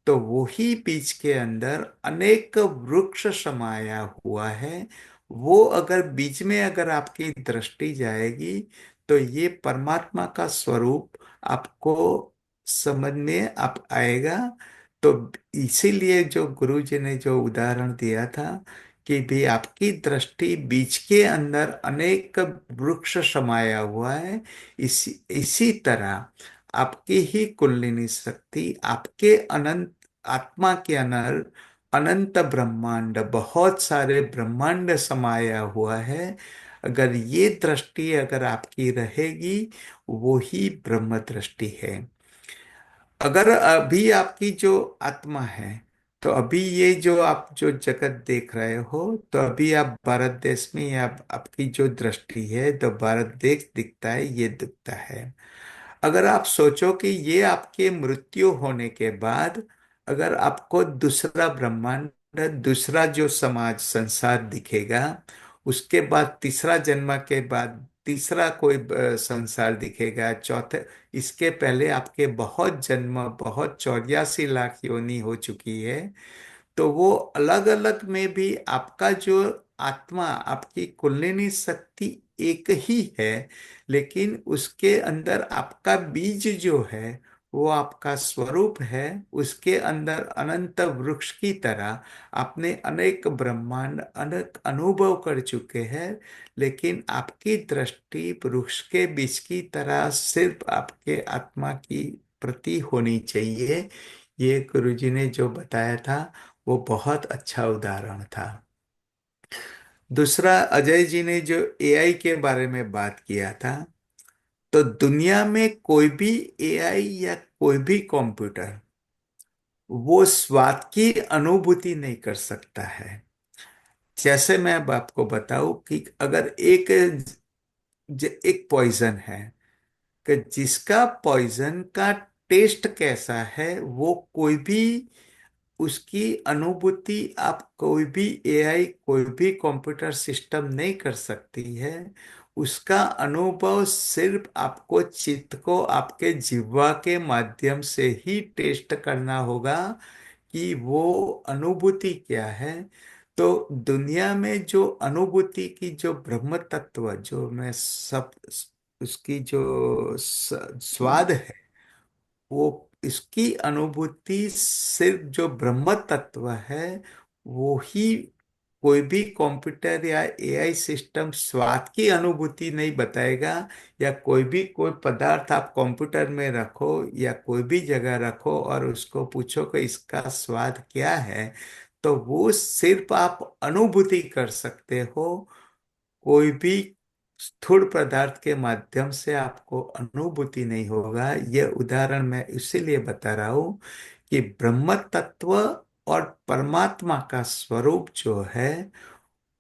तो वही बीज के अंदर अनेक वृक्ष समाया हुआ है। वो अगर बीज में अगर आपकी दृष्टि जाएगी तो ये परमात्मा का स्वरूप आपको समझ में आप आएगा। तो इसीलिए जो गुरु जी ने जो उदाहरण दिया था कि भी आपकी दृष्टि बीज के अंदर अनेक वृक्ष समाया हुआ है, इसी इसी तरह आपकी ही कुंडलिनी शक्ति आपके अनंत आत्मा के अंदर अनंत ब्रह्मांड बहुत सारे ब्रह्मांड समाया हुआ है। अगर ये दृष्टि अगर आपकी रहेगी वो ही ब्रह्म दृष्टि है। अगर अभी आपकी जो आत्मा है तो अभी ये जो आप जो जगत देख रहे हो तो अभी आप भारत देश में या आपकी जो दृष्टि है तो भारत देश दिखता है, ये दिखता है। अगर आप सोचो कि ये आपके मृत्यु होने के बाद अगर आपको दूसरा ब्रह्मांड दूसरा जो समाज संसार दिखेगा, उसके बाद तीसरा जन्म के बाद तीसरा कोई संसार दिखेगा, चौथे इसके पहले आपके बहुत जन्म बहुत 84 लाख योनि हो चुकी है, तो वो अलग अलग में भी आपका जो आत्मा आपकी कुंडलिनी शक्ति एक ही है, लेकिन उसके अंदर आपका बीज जो है वो आपका स्वरूप है। उसके अंदर अनंत वृक्ष की तरह आपने अनेक ब्रह्मांड अनेक अनुभव कर चुके हैं, लेकिन आपकी दृष्टि वृक्ष के बीज की तरह सिर्फ आपके आत्मा की प्रति होनी चाहिए। ये गुरुजी ने जो बताया था वो बहुत अच्छा उदाहरण था। दूसरा, अजय जी ने जो एआई के बारे में बात किया था, तो दुनिया में कोई भी एआई या कोई भी कंप्यूटर वो स्वाद की अनुभूति नहीं कर सकता है। जैसे मैं अब आपको बताऊं कि अगर एक पॉइजन है, कि जिसका पॉइजन का टेस्ट कैसा है वो कोई भी उसकी अनुभूति आप कोई भी एआई कोई भी कंप्यूटर सिस्टम नहीं कर सकती है। उसका अनुभव सिर्फ आपको चित्त को आपके जिह्वा के माध्यम से ही टेस्ट करना होगा कि वो अनुभूति क्या है। तो दुनिया में जो अनुभूति की जो ब्रह्म तत्व जो मैं सब उसकी जो स्वाद है, वो इसकी अनुभूति सिर्फ जो ब्रह्म तत्व है वो ही, कोई भी कंप्यूटर या एआई सिस्टम स्वाद की अनुभूति नहीं बताएगा। या कोई पदार्थ आप कंप्यूटर में रखो या कोई भी जगह रखो और उसको पूछो कि इसका स्वाद क्या है, तो वो सिर्फ आप अनुभूति कर सकते हो। कोई भी स्थूल पदार्थ के माध्यम से आपको अनुभूति नहीं होगा। यह उदाहरण मैं इसीलिए बता रहा हूं कि ब्रह्म तत्व और परमात्मा का स्वरूप जो है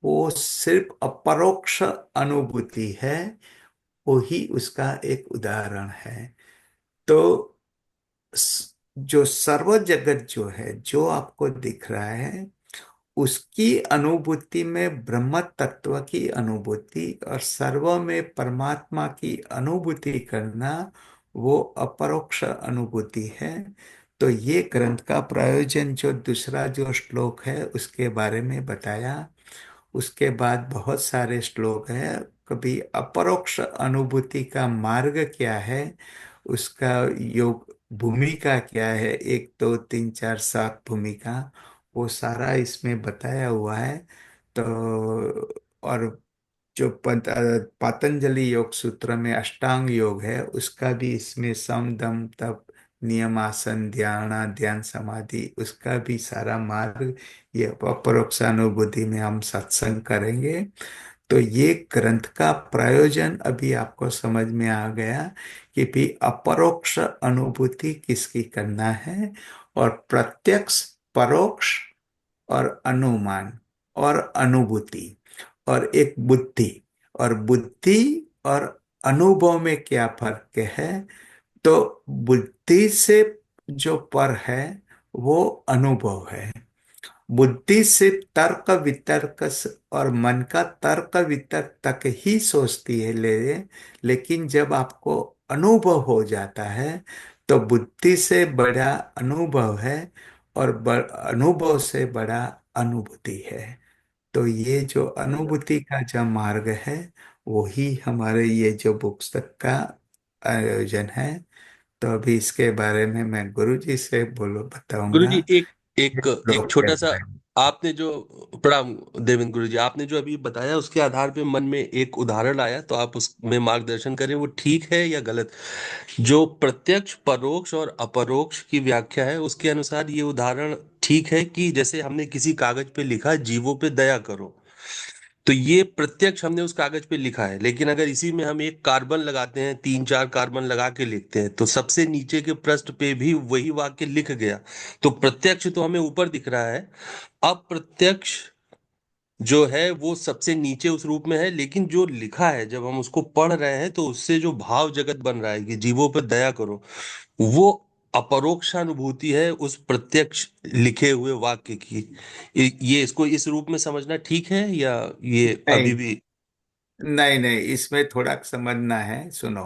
वो सिर्फ अपरोक्ष अनुभूति है। वो ही उसका एक उदाहरण है। तो जो सर्व जगत जो है जो आपको दिख रहा है उसकी अनुभूति में ब्रह्म तत्व की अनुभूति और सर्व में परमात्मा की अनुभूति करना वो अपरोक्ष अनुभूति है। तो ये ग्रंथ का प्रयोजन जो दूसरा जो श्लोक है उसके बारे में बताया। उसके बाद बहुत सारे श्लोक हैं। कभी अपरोक्ष अनुभूति का मार्ग क्या है, उसका योग भूमिका क्या है, 1 2 3 4 7 भूमिका, वो सारा इसमें बताया हुआ है। तो और जो पातंजलि योग सूत्र में अष्टांग योग है उसका भी इसमें सम दम तप नियम आसन ध्यान ध्यान समाधि उसका भी सारा मार्ग ये अपरोक्षानुभूति में हम सत्संग करेंगे। तो ये ग्रंथ का प्रयोजन अभी आपको समझ में आ गया कि भी अपरोक्ष अनुभूति किसकी करना है, और प्रत्यक्ष, परोक्ष और अनुमान और अनुभूति और एक बुद्धि, और बुद्धि और अनुभव में क्या फर्क है। तो बुद्धि से जो पर है वो अनुभव है। बुद्धि से तर्क वितर्क और मन का तर्क वितर्क तक ही सोचती है लेकिन जब आपको अनुभव हो जाता है तो बुद्धि से बड़ा अनुभव है और अनुभव से बड़ा अनुभूति है। तो ये जो अनुभूति का जो मार्ग है वही हमारे ये जो पुस्तक का आयोजन है। तो अभी इसके बारे में मैं गुरु जी से गुरु बताऊंगा। जी एक एक एक लोग क्या छोटा सा, करेंगे। आपने जो, प्रणाम देवेंद्र गुरु जी, आपने जो अभी बताया उसके आधार पे मन में एक उदाहरण आया, तो आप उसमें मार्गदर्शन करें, वो ठीक है या गलत। जो प्रत्यक्ष, परोक्ष और अपरोक्ष की व्याख्या है उसके अनुसार ये उदाहरण ठीक है कि जैसे हमने किसी कागज पे लिखा जीवों पे दया करो, तो ये प्रत्यक्ष हमने उस कागज पे लिखा है। लेकिन अगर इसी में हम एक कार्बन लगाते हैं, 3 4 कार्बन लगा के लिखते हैं, तो सबसे नीचे के पृष्ठ पे भी वही वाक्य लिख गया। तो प्रत्यक्ष तो हमें ऊपर दिख रहा है, अप्रत्यक्ष जो है वो सबसे नीचे उस रूप में है। लेकिन जो लिखा है जब हम उसको पढ़ रहे हैं तो उससे जो भाव जगत बन रहा है कि जीवों पर दया करो, वो अपरोक्षानुभूति है उस प्रत्यक्ष लिखे हुए वाक्य की। ये इसको इस रूप में समझना ठीक है या ये अभी नहीं, भी? नहीं, नहीं, इसमें थोड़ा समझना है, सुनो।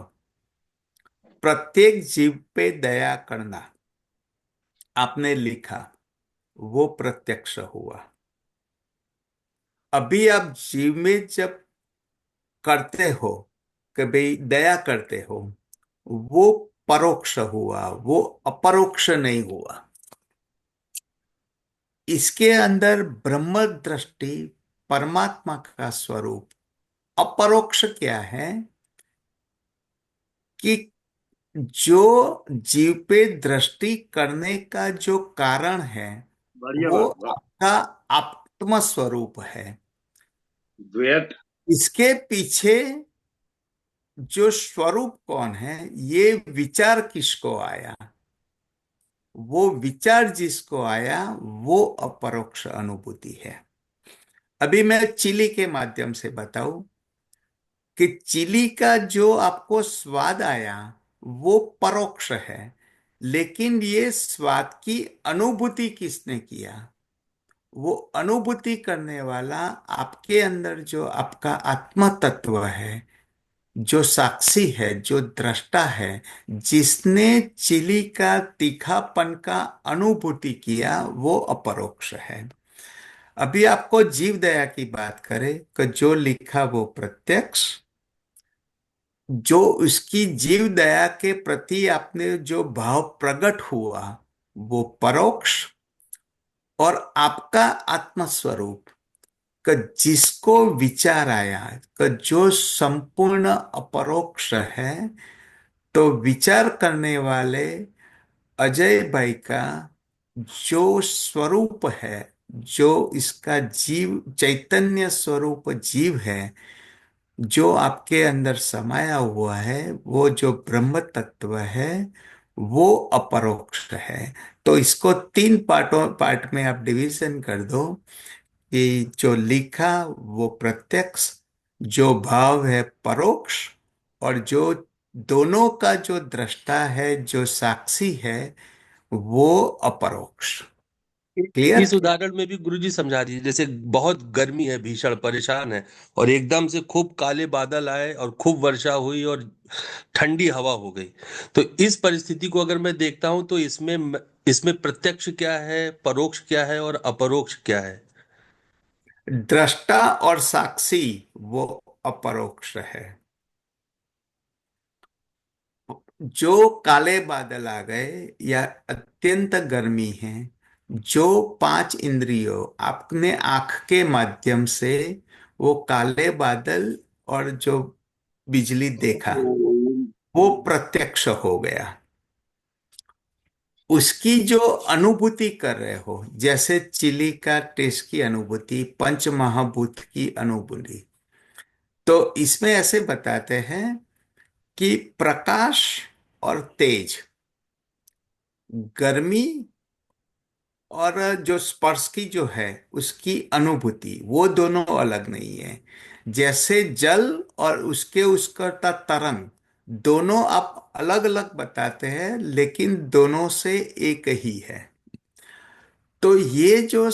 प्रत्येक जीव पे दया करना आपने लिखा, वो प्रत्यक्ष हुआ। अभी आप जीव में जब करते हो कि भाई दया करते हो, वो परोक्ष हुआ, वो अपरोक्ष नहीं हुआ। इसके अंदर ब्रह्म दृष्टि, परमात्मा का स्वरूप अपरोक्ष क्या है कि जो जीव पे दृष्टि करने का जो कारण है बढ़िया वो बात, वाह। आपका आत्म स्वरूप है। द्वैत। इसके पीछे जो स्वरूप कौन है, ये विचार किसको आया, वो विचार जिसको आया वो अपरोक्ष अनुभूति है। अभी मैं चिली के माध्यम से बताऊं कि चिली का जो आपको स्वाद आया वो परोक्ष है, लेकिन ये स्वाद की अनुभूति किसने किया, वो अनुभूति करने वाला आपके अंदर जो आपका आत्मा तत्व है, जो साक्षी है, जो दृष्टा है, जिसने चिली का तीखापन का अनुभूति किया, वो अपरोक्ष है। अभी आपको जीव दया की बात करें कि जो लिखा वो प्रत्यक्ष, जो उसकी जीव दया के प्रति आपने जो भाव प्रकट हुआ वो परोक्ष, और आपका आत्म स्वरूप का जिसको विचार आया कि जो संपूर्ण अपरोक्ष है, तो विचार करने वाले अजय भाई का जो स्वरूप है, जो इसका जीव चैतन्य स्वरूप जीव है, जो आपके अंदर समाया हुआ है, वो जो ब्रह्म तत्व है वो अपरोक्ष है। तो इसको तीन पार्ट में आप डिवीजन कर दो कि जो लिखा वो प्रत्यक्ष, जो भाव है परोक्ष, और जो दोनों का जो दृष्टा है, जो साक्षी है, वो अपरोक्ष। इस क्लियर? उदाहरण में भी गुरुजी समझा दीजिए, जैसे बहुत गर्मी है, भीषण परेशान है, और एकदम से खूब काले बादल आए और खूब वर्षा हुई और ठंडी हवा हो गई। तो इस परिस्थिति को अगर मैं देखता हूं तो इसमें प्रत्यक्ष क्या है, परोक्ष क्या है और अपरोक्ष क्या है? दृष्टा और साक्षी वो अपरोक्ष है। जो काले बादल आ गए या अत्यंत गर्मी है, जो पांच इंद्रियों आपने आंख के माध्यम से वो काले बादल और जो बिजली देखा, वो प्रत्यक्ष हो गया। उसकी जो अनुभूति कर रहे हो, जैसे चिली का टेस्ट की अनुभूति, पंच महाभूत की अनुभूति, तो इसमें ऐसे बताते हैं कि प्रकाश और तेज, गर्मी और जो स्पर्श की जो है उसकी अनुभूति, वो दोनों अलग नहीं है। जैसे जल और उसके उसका तरंग, दोनों आप अलग अलग बताते हैं, लेकिन दोनों से एक ही है। तो ये जो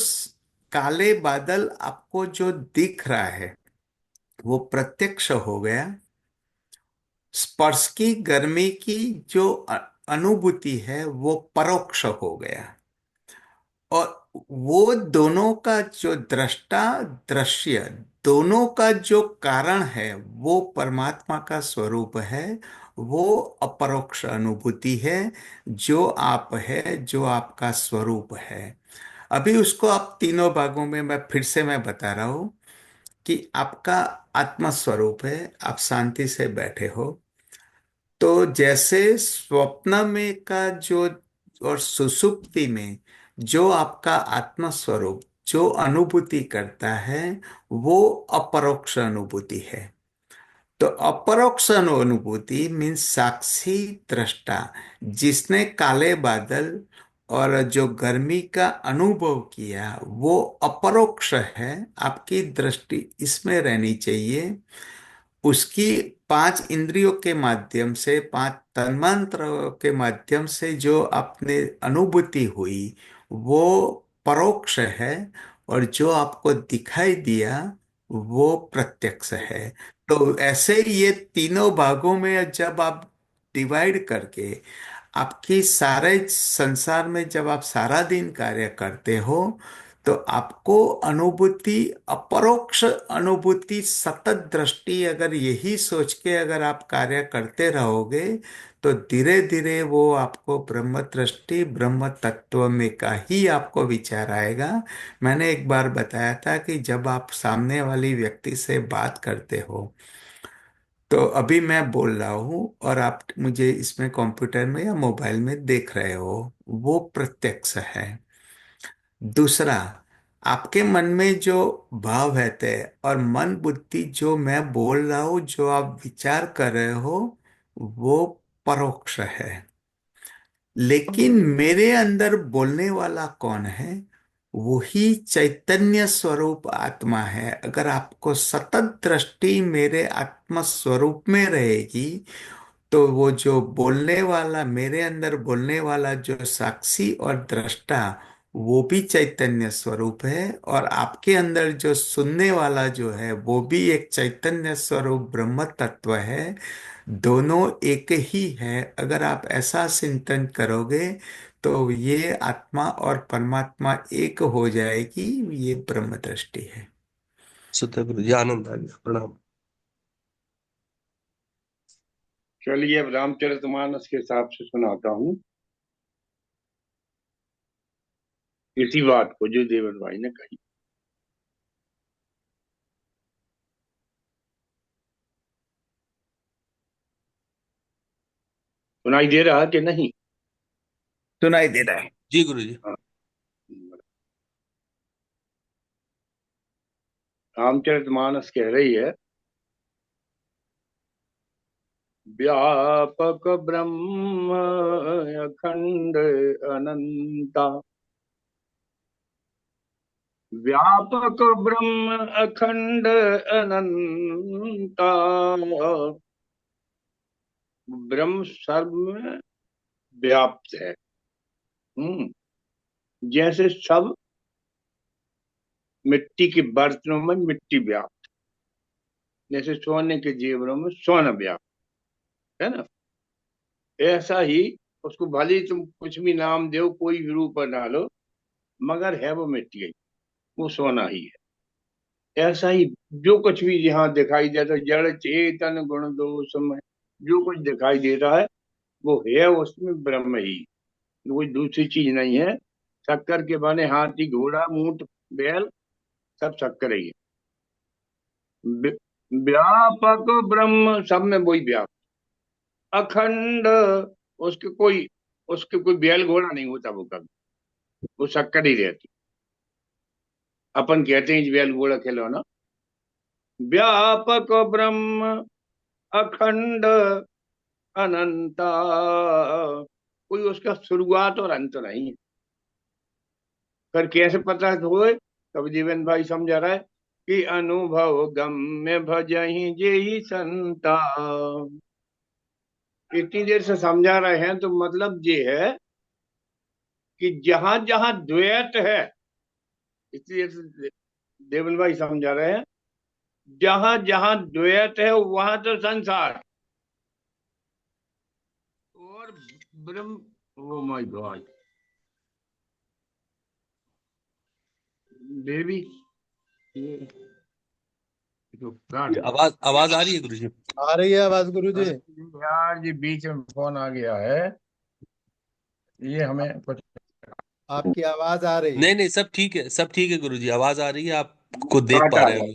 काले बादल आपको जो दिख रहा है वो प्रत्यक्ष हो गया। स्पर्श की गर्मी की जो अनुभूति है वो परोक्ष हो गया। और वो दोनों का जो दृष्टा दृश्य, दोनों का जो कारण है वो परमात्मा का स्वरूप है, वो अपरोक्ष अनुभूति है, जो आप है, जो आपका स्वरूप है। अभी उसको आप तीनों भागों में मैं बता रहा हूं कि आपका आत्मा स्वरूप है, आप शांति से बैठे हो, तो जैसे स्वप्न में का जो और सुषुप्ति में जो आपका आत्म स्वरूप जो अनुभूति करता है, वो अपरोक्ष अनुभूति है। तो अपरोक्ष अनुभूति मीन्स साक्षी दृष्टा, जिसने काले बादल और जो गर्मी का अनुभव किया वो अपरोक्ष है। आपकी दृष्टि इसमें रहनी चाहिए। उसकी पांच इंद्रियों के माध्यम से, पांच तन्मांत्रों के माध्यम से जो आपने अनुभूति हुई वो परोक्ष है, और जो आपको दिखाई दिया वो प्रत्यक्ष है। तो ऐसे ये तीनों भागों में जब आप डिवाइड करके आपकी सारे संसार में जब आप सारा दिन कार्य करते हो, तो आपको अनुभूति, अपरोक्ष अनुभूति, सतत दृष्टि, अगर यही सोच के अगर आप कार्य करते रहोगे तो धीरे धीरे वो आपको ब्रह्म दृष्टि, ब्रह्म तत्व में का ही आपको विचार आएगा। मैंने एक बार बताया था कि जब आप सामने वाली व्यक्ति से बात करते हो तो अभी मैं बोल रहा हूँ और आप मुझे इसमें कंप्यूटर में या मोबाइल में देख रहे हो, वो प्रत्यक्ष है। दूसरा, आपके मन में जो भाव रहते हैं और मन बुद्धि जो मैं बोल रहा हूँ, जो आप विचार कर रहे हो, वो परोक्ष है। लेकिन मेरे अंदर बोलने वाला कौन है? वही चैतन्य स्वरूप आत्मा है। अगर आपको सतत दृष्टि मेरे आत्म स्वरूप में रहेगी, तो वो जो बोलने वाला, मेरे अंदर बोलने वाला जो साक्षी और दृष्टा, वो भी चैतन्य स्वरूप है। और आपके अंदर जो सुनने वाला जो है, वो भी एक चैतन्य स्वरूप ब्रह्म तत्व है। दोनों एक ही है। अगर आप ऐसा चिंतन करोगे, तो ये आत्मा और परमात्मा एक हो जाएगी। ये ब्रह्म दृष्टि है। सुधा गुरु जी, आनंद आ गया, प्रणाम। चलिए अब रामचरितमानस के हिसाब से सुनाता हूँ इसी बात को जो देवन भाई ने कही। सुनाई दे रहा कि नहीं? सुनाई दे रहा है। जी गुरु जी। हाँ। रामचरितमानस कह रही है, व्यापक ब्रह्म अखंड अनंता, व्यापक ब्रह्म अखंड अनंता, ब्रह्म सर्व में व्याप्त है। जैसे सब मिट्टी के बर्तनों में मिट्टी व्याप्त, जैसे सोने के जेवरों में सोना व्याप्त है ना, ऐसा ही उसको भले ही तुम कुछ भी नाम दो, कोई भी रूप डालो, मगर है वो मिट्टी ही, वो सोना ही है। ऐसा ही जो कुछ भी यहाँ दिखाई देता है, जड़ चेतन गुण दोष में जो कुछ दिखाई देता है, वो है उसमें ब्रह्म ही, कोई दूसरी चीज नहीं है। शक्कर के बने हाथी घोड़ा ऊंट बैल सब शक्कर ही है। व्यापक ब्रह्म सब में वही व्यापक, अखंड, उसके कोई उसके कोई बैल घोड़ा नहीं होता वो कभी, वो शक्कर ही रहती। अपन कहते हैं बैल घोड़ा खेलो ना। व्यापक ब्रह्म अखंड अनंता, कोई उसका शुरुआत और अंत नहीं है। पर कैसे पता हो? कभी जीवन भाई समझा रहा है कि अनुभव गम्य भजहि जेहि संता। इतनी देर से समझा रहे हैं तो मतलब ये है कि जहां जहां द्वैत है, इतनी देर से देवन भाई समझा रहे हैं, जहां जहां द्वैत है वहां तो संसार और ब्रह्म। ओ माय गॉड बेबी, ये तो काट दो। आवाज आवाज आ रही है गुरु जी? आ रही है आवाज गुरु जी? अरे यार, ये बीच में फोन आ गया है, ये हमें कुछ। आपकी आवाज आ रही नहीं है। नहीं, सब ठीक है, सब ठीक है गुरु जी, आवाज आ रही है, आपको देख पा काटा रहे है। हैं हम।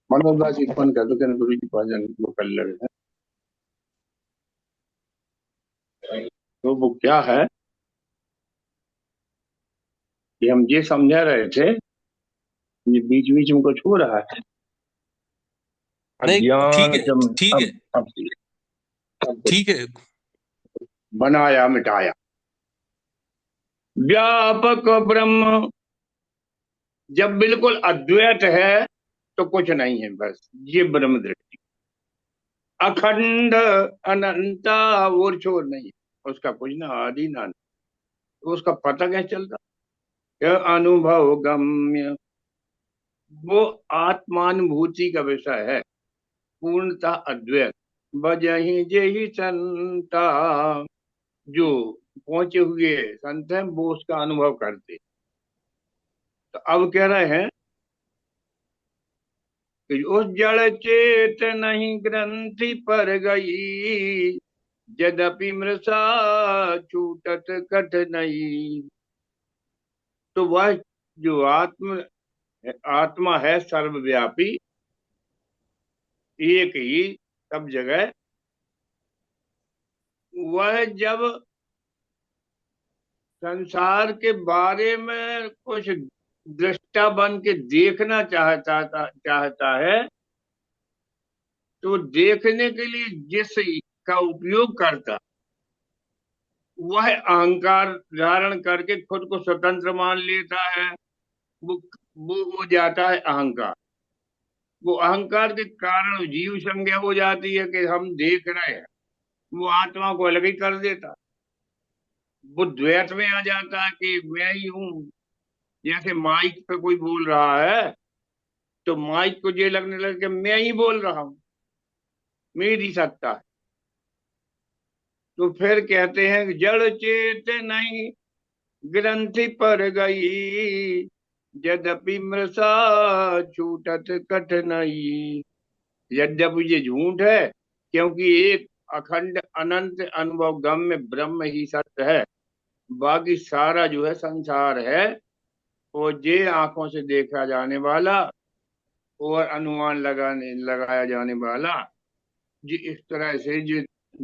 मनोज दास जी फोन कर दो, कहना गुरु जी पास जाने को कर ले रहे हैं। तो वो क्या है कि हम ये समझा रहे थे, ये बीच बीच में कुछ हो रहा है। नहीं ठीक अज्ञान है, जब ठीक है, सब कुछ ठीक है। बनाया मिटाया। व्यापक ब्रह्म जब बिल्कुल अद्वैत है तो कुछ नहीं है, बस ये ब्रह्म दृष्टि। अखंड अनंता, और छोर नहीं है उसका, कुछ ना आदि ना अंत। तो उसका पता कैसे चलता? यह अनुभव गम्य, वो आत्मानुभूति का विषय है, पूर्णतः अद्वैत। बजहि जेहि संता, जो पहुंचे हुए संत हैं वो उसका अनुभव करते। तो अब कह रहे हैं कि उस जड़ चेत नहीं ग्रंथि पर गई, यद्यपि मृषा छूटत कठ नहीं। तो वह जो आत्मा है सर्वव्यापी, एक ही, सब जगह। वह जब संसार के बारे में कुछ दृष्टा बन के देखना चाहता है, तो देखने के लिए जिस का उपयोग करता, वह अहंकार धारण करके खुद को स्वतंत्र मान लेता है। वो वो जाता है अहंकार। वो अहंकार के कारण जीव संज्ञा हो जाती है कि हम देख रहे हैं। वो आत्मा को अलग ही कर देता। वो द्वैत में आ जाता है कि मैं ही हूँ। जैसे माइक पे कोई बोल रहा है, तो माइक को ये लगने लगे कि मैं ही बोल रहा हूँ, मेरी सत्ता है। तो फिर कहते हैं कि जड़ चेत नहीं ग्रंथि पर गई, यद्यपि मृषा छूटत कठिनाई। यद्यपि ये झूठ है, क्योंकि एक अखंड अनंत अनुभव गम्य ब्रह्म ही सत्य है। बाकी सारा जो है संसार है, वो जे आंखों से देखा जाने वाला और अनुमान लगाया जाने वाला, जी इस तरह से जो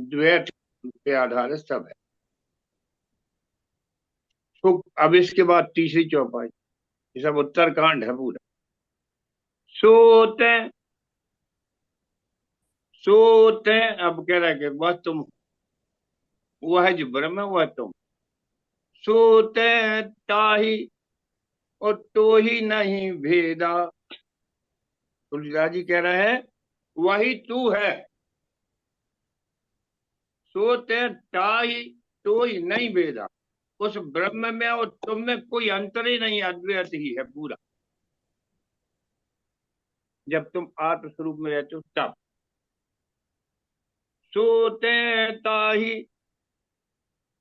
द्वैत पे आधारित सब है। तो अब इसके बाद तीसरी चौपाई, ये सब उत्तरकांड है पूरा। सोते सोते, अब कह रहा है कि वह तुम, वह जो ब्रह्म है वह तुम। सोते ताही और तो ही नहीं भेदा। तुलसीदास जी कह रहे हैं वही तू है। सोते ताही तो ही नहीं भेदा। उस ब्रह्म में और तुम में कोई अंतर ही नहीं, अद्वैत ही है पूरा। जब तुम आत्म स्वरूप में रहते हो तब। सोते ताही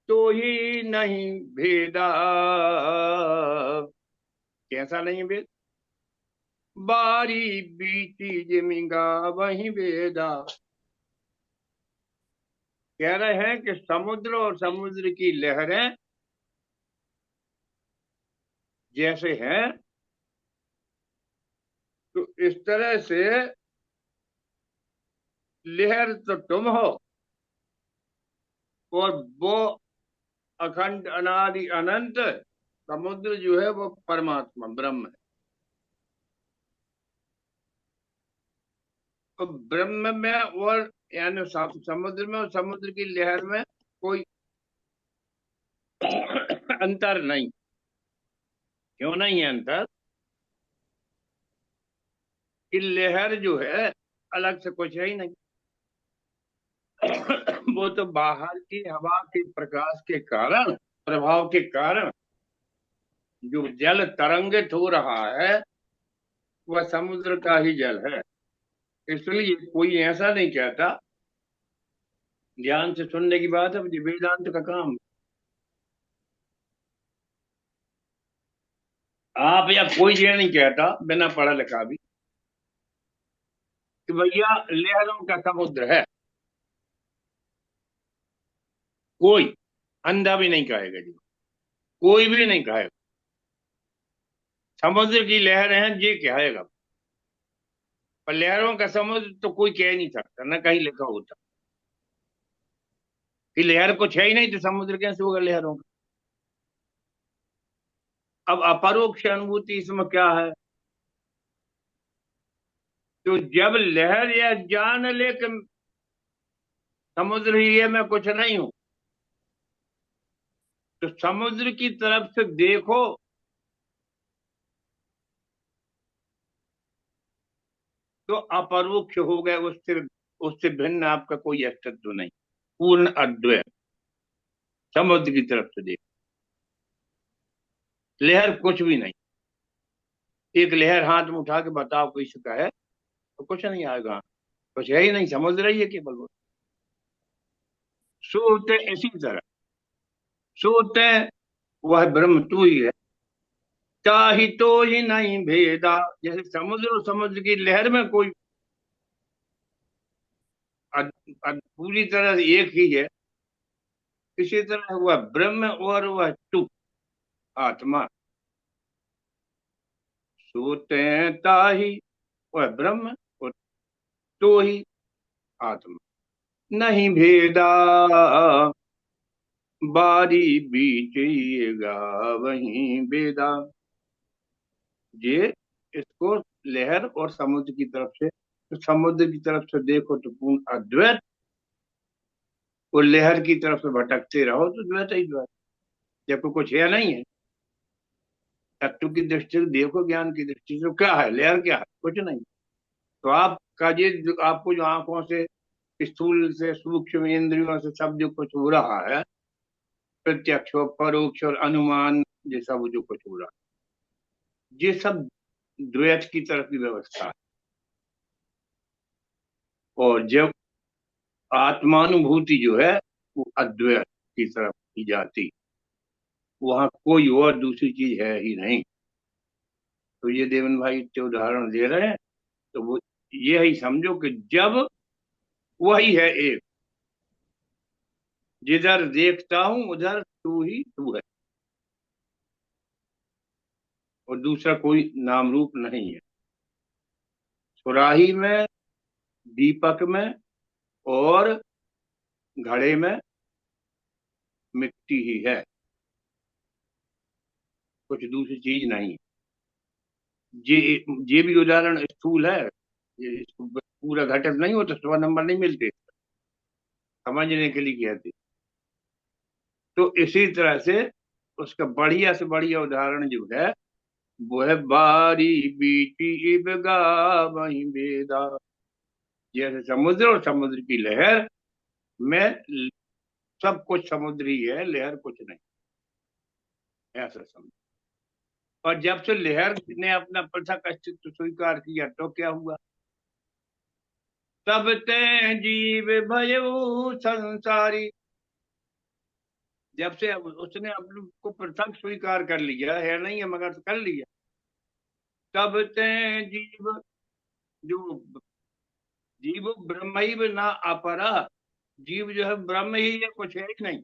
तो ही नहीं भेदा। कैसा नहीं भेद? बारी बीती जिमिगा वही भेदा। कह रहे हैं कि समुद्र और समुद्र की लहरें जैसे हैं, तो इस तरह से लहर तो तुम हो, और वो अखंड अनादि अनंत समुद्र जो है वो परमात्मा ब्रह्म है। तो ब्रह्म में और यानी समुद्र में और समुद्र की लहर में कोई अंतर नहीं। क्यों नहीं है अंतर? कि लहर जो है अलग से कुछ है ही नहीं। वो तो बाहर की हवा के प्रकाश के कारण, प्रभाव के कारण जो जल तरंगित हो रहा है, वह समुद्र का ही जल है। इसलिए कोई ऐसा नहीं कहता, ध्यान से सुनने की बात है, ये वेदांत का काम। आप या कोई ये नहीं कहता बिना पढ़ा लिखा भी कि भैया लहरों का समुद्र है। कोई अंधा भी नहीं कहेगा जी, कोई भी नहीं कहेगा समुद्र की लहर है, ये कहेगा। पर लहरों का समुद्र तो कोई कह नहीं सकता, न कहीं लिखा होता कि लहर कुछ है ही नहीं, तो समुद्र कैसे होगा लहरों का? अब अपरोक्ष अनुभूति इसमें क्या है? तो जब लहर यह जान ले कि समुद्र ही है, मैं कुछ नहीं हूं, तो समुद्र की तरफ से देखो, तो अपरोक्ष हो गए। उससे उससे भिन्न आपका कोई अस्तित्व नहीं, पूर्ण अद्वैत। समुद्र की तरफ से देखो, लहर कुछ भी नहीं। एक लहर हाथ में उठा के बताओ किसी का है, तो कुछ नहीं आएगा, कुछ है ही नहीं, समुद्र ही है केवल वो। सोते इसी तरह, सोते वह ब्रह्म तू ही है। चाही तो ही नहीं भेदा। जैसे समुद्र और समुद्र की लहर में कोई पूरी तरह से एक ही है, इसी तरह वह ब्रह्म और वह तू आत्मा। सोते ताही, वह ब्रह्म और तो ही आत्मा। नहीं भेदा बारी बीच ये वहीं बेदा। ये इसको लहर और समुद्र की तरफ से, तो समुद्र की तरफ से देखो तो पूर्ण अद्वैत, और लहर की तरफ से भटकते रहो तो द्वैत ही द्वैत, जबकि कुछ है नहीं है। तत्व की दृष्टि से देखो, ज्ञान की दृष्टि से क्या है, लहर क्या है, कुछ नहीं। तो आपका ये आपको जो आंखों से, स्थूल से, सूक्ष्म इंद्रियों से सब जो कुछ हो रहा है, प्रत्यक्ष और परोक्ष और अनुमान, ये सब जो कुछ हो रहा है, ये सब द्वैत की तरफ की व्यवस्था है। और जब आत्मानुभूति जो है वो अद्वैत की तरफ की जाती, वहां कोई और दूसरी चीज है ही नहीं। तो ये देवन भाई जो उदाहरण दे रहे हैं, तो वो ये ही समझो कि जब वही है एक, जिधर देखता हूं उधर तू ही तू है, और दूसरा कोई नाम रूप नहीं है। सुराही में, दीपक में और घड़े में मिट्टी ही है, कुछ दूसरी चीज नहीं। ये ये भी उदाहरण स्थूल है, ये इसको पूरा घटक नहीं होता, 100 नंबर नहीं मिलते, समझने के लिए कहते। तो इसी तरह से उसका बढ़िया से बढ़िया उदाहरण जो है वो है बारी बीटी इबगा वहीं बेदा। जैसे समुद्र और समुद्र की लहर में, सब कुछ समुद्र ही है, लहर कुछ नहीं, ऐसा समझ। और जब से लहर ने अपना पृथक अस्तित्व स्वीकार किया तो क्या हुआ? तब ते जीव भयो संसारी। जब से अब उसने अपने को पृथक स्वीकार कर लिया है, नहीं है मगर कर लिया, तब ते जीव, जो जीव ब्रह्म ही ना अपरा, जीव जो है ब्रह्म ही है, कुछ है ही नहीं,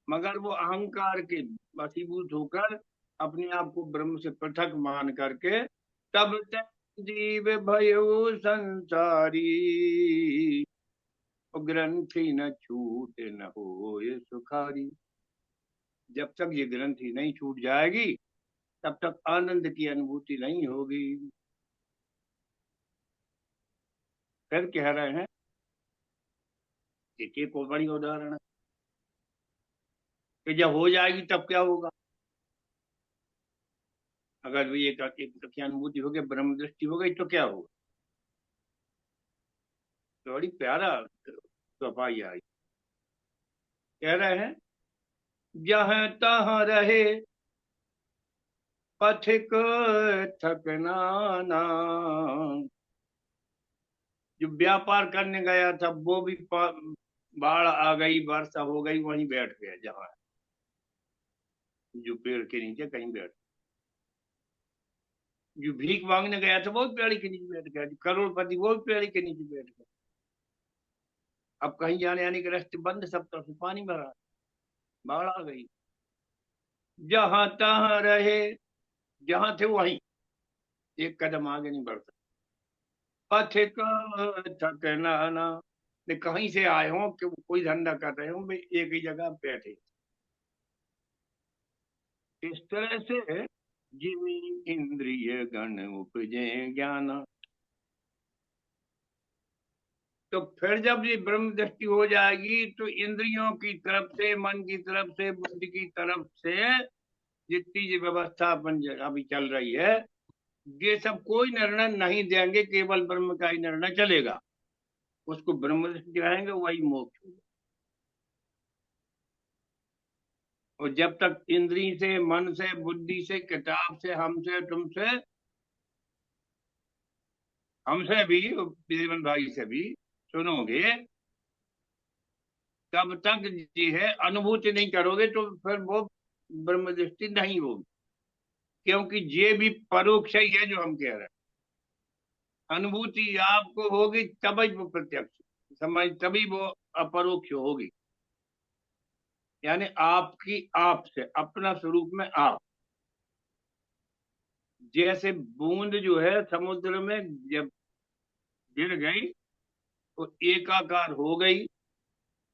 मगर वो अहंकार के वशीभूत होकर अपने आप को ब्रह्म से पृथक मान करके, तब तक जीव भयो संसारी, ग्रंथि न छूट न हो ये सुखारी। जब तक ये ग्रंथि नहीं छूट जाएगी तब तक आनंद की अनुभूति नहीं होगी। फिर कह रहे हैं, एक और बड़ी उदाहरण है कि जब हो जाएगी तब क्या होगा। अगर भी एक की अनुभूति हो गई, ब्रह्म दृष्टि हो गई, तो क्या होगा? तो बड़ी प्यारा सफाई आई। कह रहे हैं, जहाँ तहाँ रहे पथिक थकनाना। जो व्यापार करने गया था वो भी बाढ़ आ गई, वर्षा हो गई, वहीं बैठ गया, जहाँ जो पेड़ के नीचे कहीं बैठ। जो भीख मांगने गया था वो भी पेड़ के नीचे बैठ गया, जो करोड़पति वो भी पेड़ के नीचे बैठ गया। अब कहीं जाने आने के रास्ते बंद, सब तरफ से पानी भरा, बाढ़ आ गई। जहां तहां रहे, जहां थे वहीं, एक कदम आगे नहीं बढ़ सकते। पथिक थकनाना, कहीं से आए हो कि कोई धंधा कर रहे हो, भाई एक ही जगह बैठे। इस तरह से जिमी इंद्रिय गण उपजे ज्ञान। तो फिर जब ये ब्रह्म दृष्टि हो जाएगी तो इंद्रियों की तरफ से, मन की तरफ से, बुद्धि की तरफ से जितनी ये व्यवस्था अपन अभी चल रही है, ये सब कोई निर्णय नहीं देंगे, केवल ब्रह्म का ही निर्णय चलेगा। उसको ब्रह्म दृष्टि दिखाएंगे, वही मोक्ष होगा। और जब तक इंद्री से, मन से, बुद्धि से, किताब से, हमसे, तुमसे, हमसे भी, जीवन भाई से भी सुनोगे, तब तक ये है अनुभूति नहीं करोगे तो फिर वो ब्रह्म दृष्टि नहीं होगी। क्योंकि ये भी परोक्ष ही है जो हम कह रहे हैं। अनुभूति आपको होगी तभी वो प्रत्यक्ष समझ, तभी वो अपरोक्ष होगी। यानी आपकी, आप से, अपना स्वरूप में आप। जैसे बूंद जो है समुद्र में जब गिर गई तो एकाकार हो गई,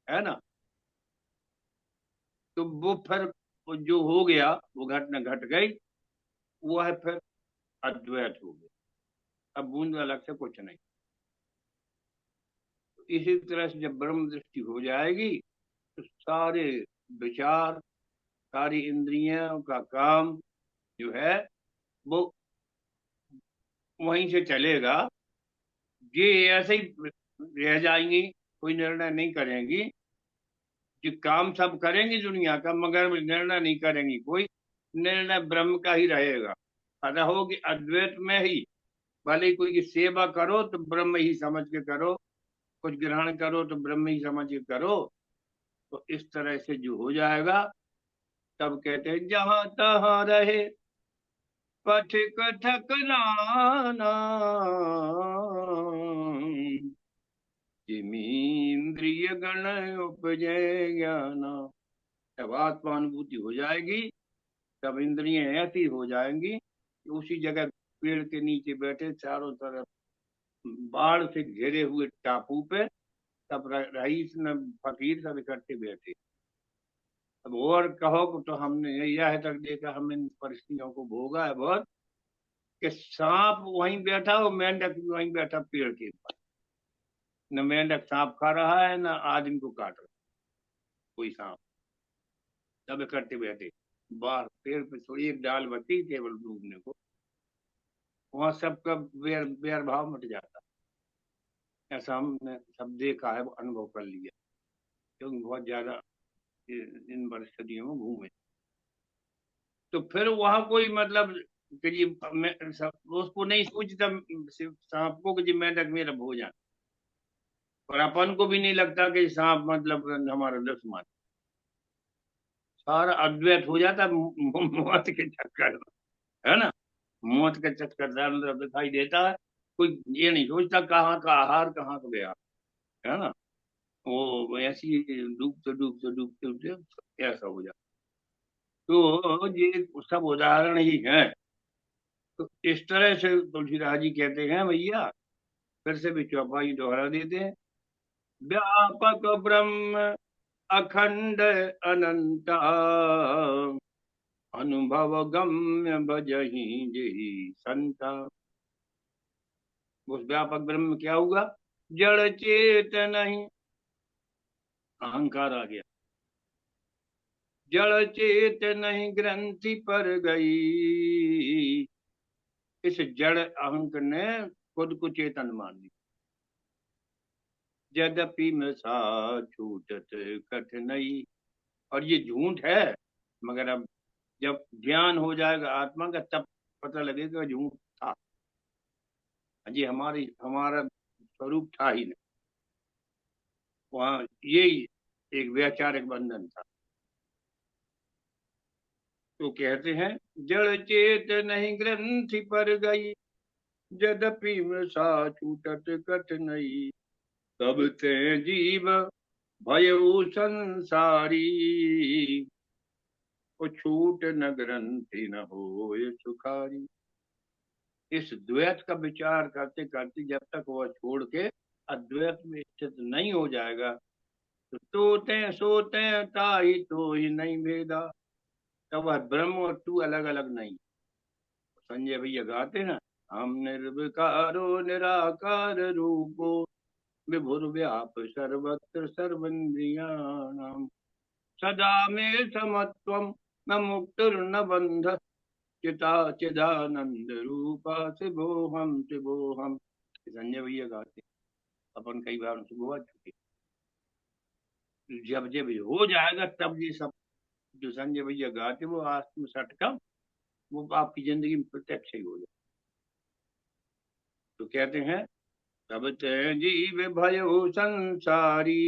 है ना। तो वो फिर वो जो हो गया, वो घटना घट गई, वो है फिर अद्वैत हो गया। अब बूंद अलग से कुछ नहीं। तो इसी तरह से जब ब्रह्म दृष्टि हो जाएगी तो सारे विचार, सारी इंद्रियों का काम जो है वो वहीं से चलेगा। ये ऐसे ही रह जाएंगी, कोई निर्णय नहीं करेंगी। जो काम सब करेंगी दुनिया का, मगर निर्णय नहीं करेंगी कोई। निर्णय ब्रह्म का ही रहेगा। अतः होगी अद्वैत में ही। भले ही कोई की सेवा करो तो ब्रह्म ही समझ के करो, कुछ ग्रहण करो तो ब्रह्म ही समझ के करो। तो इस तरह से जो हो जाएगा, तब कहते हैं जहां तहां रहे पथ कथक नाना, जिमींद्रिय गण उपजय ज्ञान। जब आत्मानुभूति हो जाएगी तब इंद्रियां ऐसी हो जाएंगी कि उसी जगह पेड़ के नीचे बैठे चारों तरफ बाढ़ से घिरे हुए टापू पे सब रईस न फकीर सब इकट्ठे बैठे। अब और कहो तो हमने यह तक देखा, हम इन परिस्थितियों को भोगा है बहुत, कि सांप वहीं बैठा हो, मेंढक भी वहीं बैठा पेड़ के ऊपर। न मेंढक सांप खा रहा है, न आदमी को काट रहा है कोई सांप। सब इकट्ठे बैठे, बाहर पेड़ पे थोड़ी एक डाल बची केवल डूबने को, वहां सबका बैर भाव मिट जाता। ऐसा हमने सब देखा है, अनुभव कर लिया, क्योंकि बहुत ज्यादा इन परिस्थितियों में घूमे। तो फिर वहां कोई मतलब कि जी उसको नहीं सोचता सांप को कि जी मेंढक मेरा भोजन। और अपन को भी नहीं लगता कि सांप मतलब हमारा दुश्मन। सारा अद्वैत हो जाता मौत के चक्कर में, है ना। मौत का चक्कर चारों तरफ दिखाई देता है। कोई ये नहीं सोचता कहाँ का आहार कहाँ को गया, है ना। वो ऐसी डूबते डूबते डूबते डूबते ऐसा हो जाता। तो ये सब उदाहरण ही है। तो इस तरह से तुलसीदास जी कहते हैं भैया, फिर से भी चौपाई दोहरा देते हैं। व्यापक ब्रह्म अखंड अनंता, अनुभव गम्य भजहि जेहि संता। उस व्यापक ब्रह्म में क्या हुआ? जड़ चेत नहीं, अहंकार आ गया। जड़ चेत नहीं ग्रंथि पर गई, इस जड़ अहंक ने खुद को चेतन मान लिया। यद्यपि मृषा छूटत कठिनाई, और ये झूठ है, मगर अब जब ज्ञान हो जाएगा आत्मा का तब पता लगेगा झूठ था। जी हमारा स्वरूप था ही नहीं, वहाँ यही एक वैचारिक बंधन था। तो कहते हैं जड़ चेत नहीं ग्रंथि पर गई, यद्यपि मृषा छूटत कठिनाई, तब ते जीव भयउ संसारी, को छूट न ग्रंथि न होय सुखारी। इस द्वैत का विचार करते करते जब तक वह छोड़ के अद्वैत में स्थित नहीं हो जाएगा, तो तोते सोते ताहि तो ही नहीं भेदा। तब वह ब्रह्म और तू अलग अलग नहीं। संजय भैया गाते हैं, हम निर्विकारो निराकार रूपो, विभुर व्याप सर्वत्र सर्वेन्द्रियाणाम, सदा में समत्वम न मुक्तिर्न बंध, चिता चिदानंद रूपा शिवोहम। संजय भैया गाते, अपन कई बार उनसे गुआ चुके। जब जब ये हो जाएगा तब ये सब जो संजय भैया गाते वो आत्म सटकम वो आपकी जिंदगी में प्रत्यक्ष ही हो जाए। तो कहते हैं तब ते जीव भयो संसारी,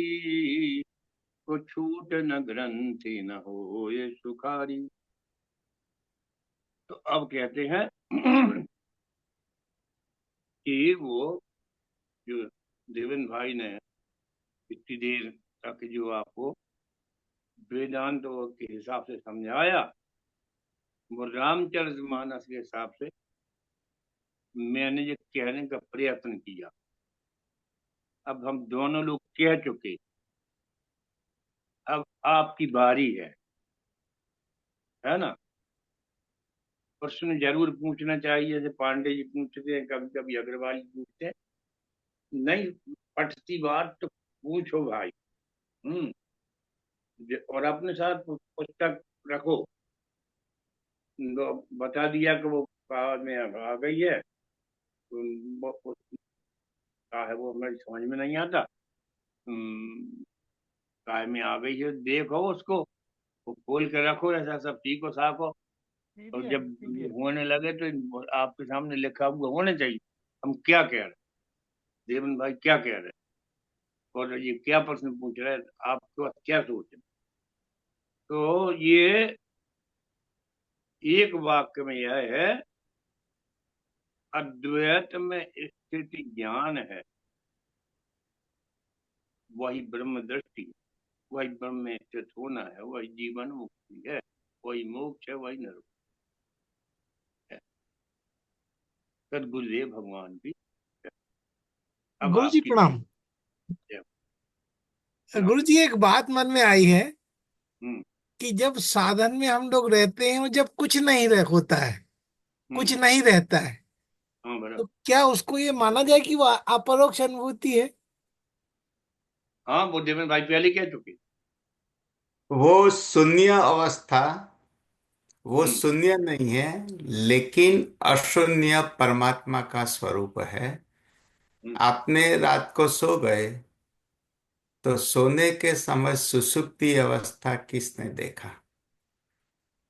को छूट न ग्रंथि न होय सुखारी। तो अब कहते हैं कि वो जो देवेंद्र भाई ने इतनी देर तक जो आपको वेदांत के हिसाब से समझाया, वो रामचरितमानस के हिसाब से मैंने ये कहने का प्रयत्न किया। अब हम दोनों लोग कह चुके, अब आपकी बारी है ना। प्रश्न जरूर पूछना चाहिए, जैसे पांडे जी पूछते हैं, कभी कभी अग्रवाल जी पूछते हैं। नहीं पटती बात तो पूछो भाई। हम्म। और अपने साथ पुस्तक रखो। तो बता दिया कि वो कागज में आ गई है, तो का है वो हमें समझ में नहीं आता। काय में आ गई है, देखो उसको, वो खोल के रखो, ऐसा सब सीखो साखो। और जब होने लगे तो आपके सामने लिखा हुआ होना चाहिए हम क्या कह रहे हैं, देवन भाई क्या कह रहे हैं, और ये क्या प्रश्न पूछ रहे हैं, आपके पास क्या सोच है। तो ये एक वाक्य में यह है, अद्वैत में स्थिति ज्ञान है, वही ब्रह्म दृष्टि है, वही ब्रह्म में स्थित होना है, वही जीवन मुक्ति है, वही मोक्ष है, वही नरक है। सदगुरुदेव भगवान की है। अब गुरु जी आपकी प्रणाम। जय। गुरु जी एक बात मन में आई है हम्म। कि जब साधन में हम लोग रहते हैं और जब कुछ नहीं होता है, कुछ हम्म। नहीं रहता है, हाँ बराबर। तो क्या उसको ये माना जाए कि वो अपरोक्ष अनुभूति है? हाँ वो देवन भाई पहले कह चुके। वो शून्य अवस्था, वो हम्म। शून्य नहीं है, लेकिन अशून्य परमात्मा का स्वरूप है। हम्म। आपने रात को सो गए, तो सोने के समय सुषुप्ति अवस्था किसने देखा?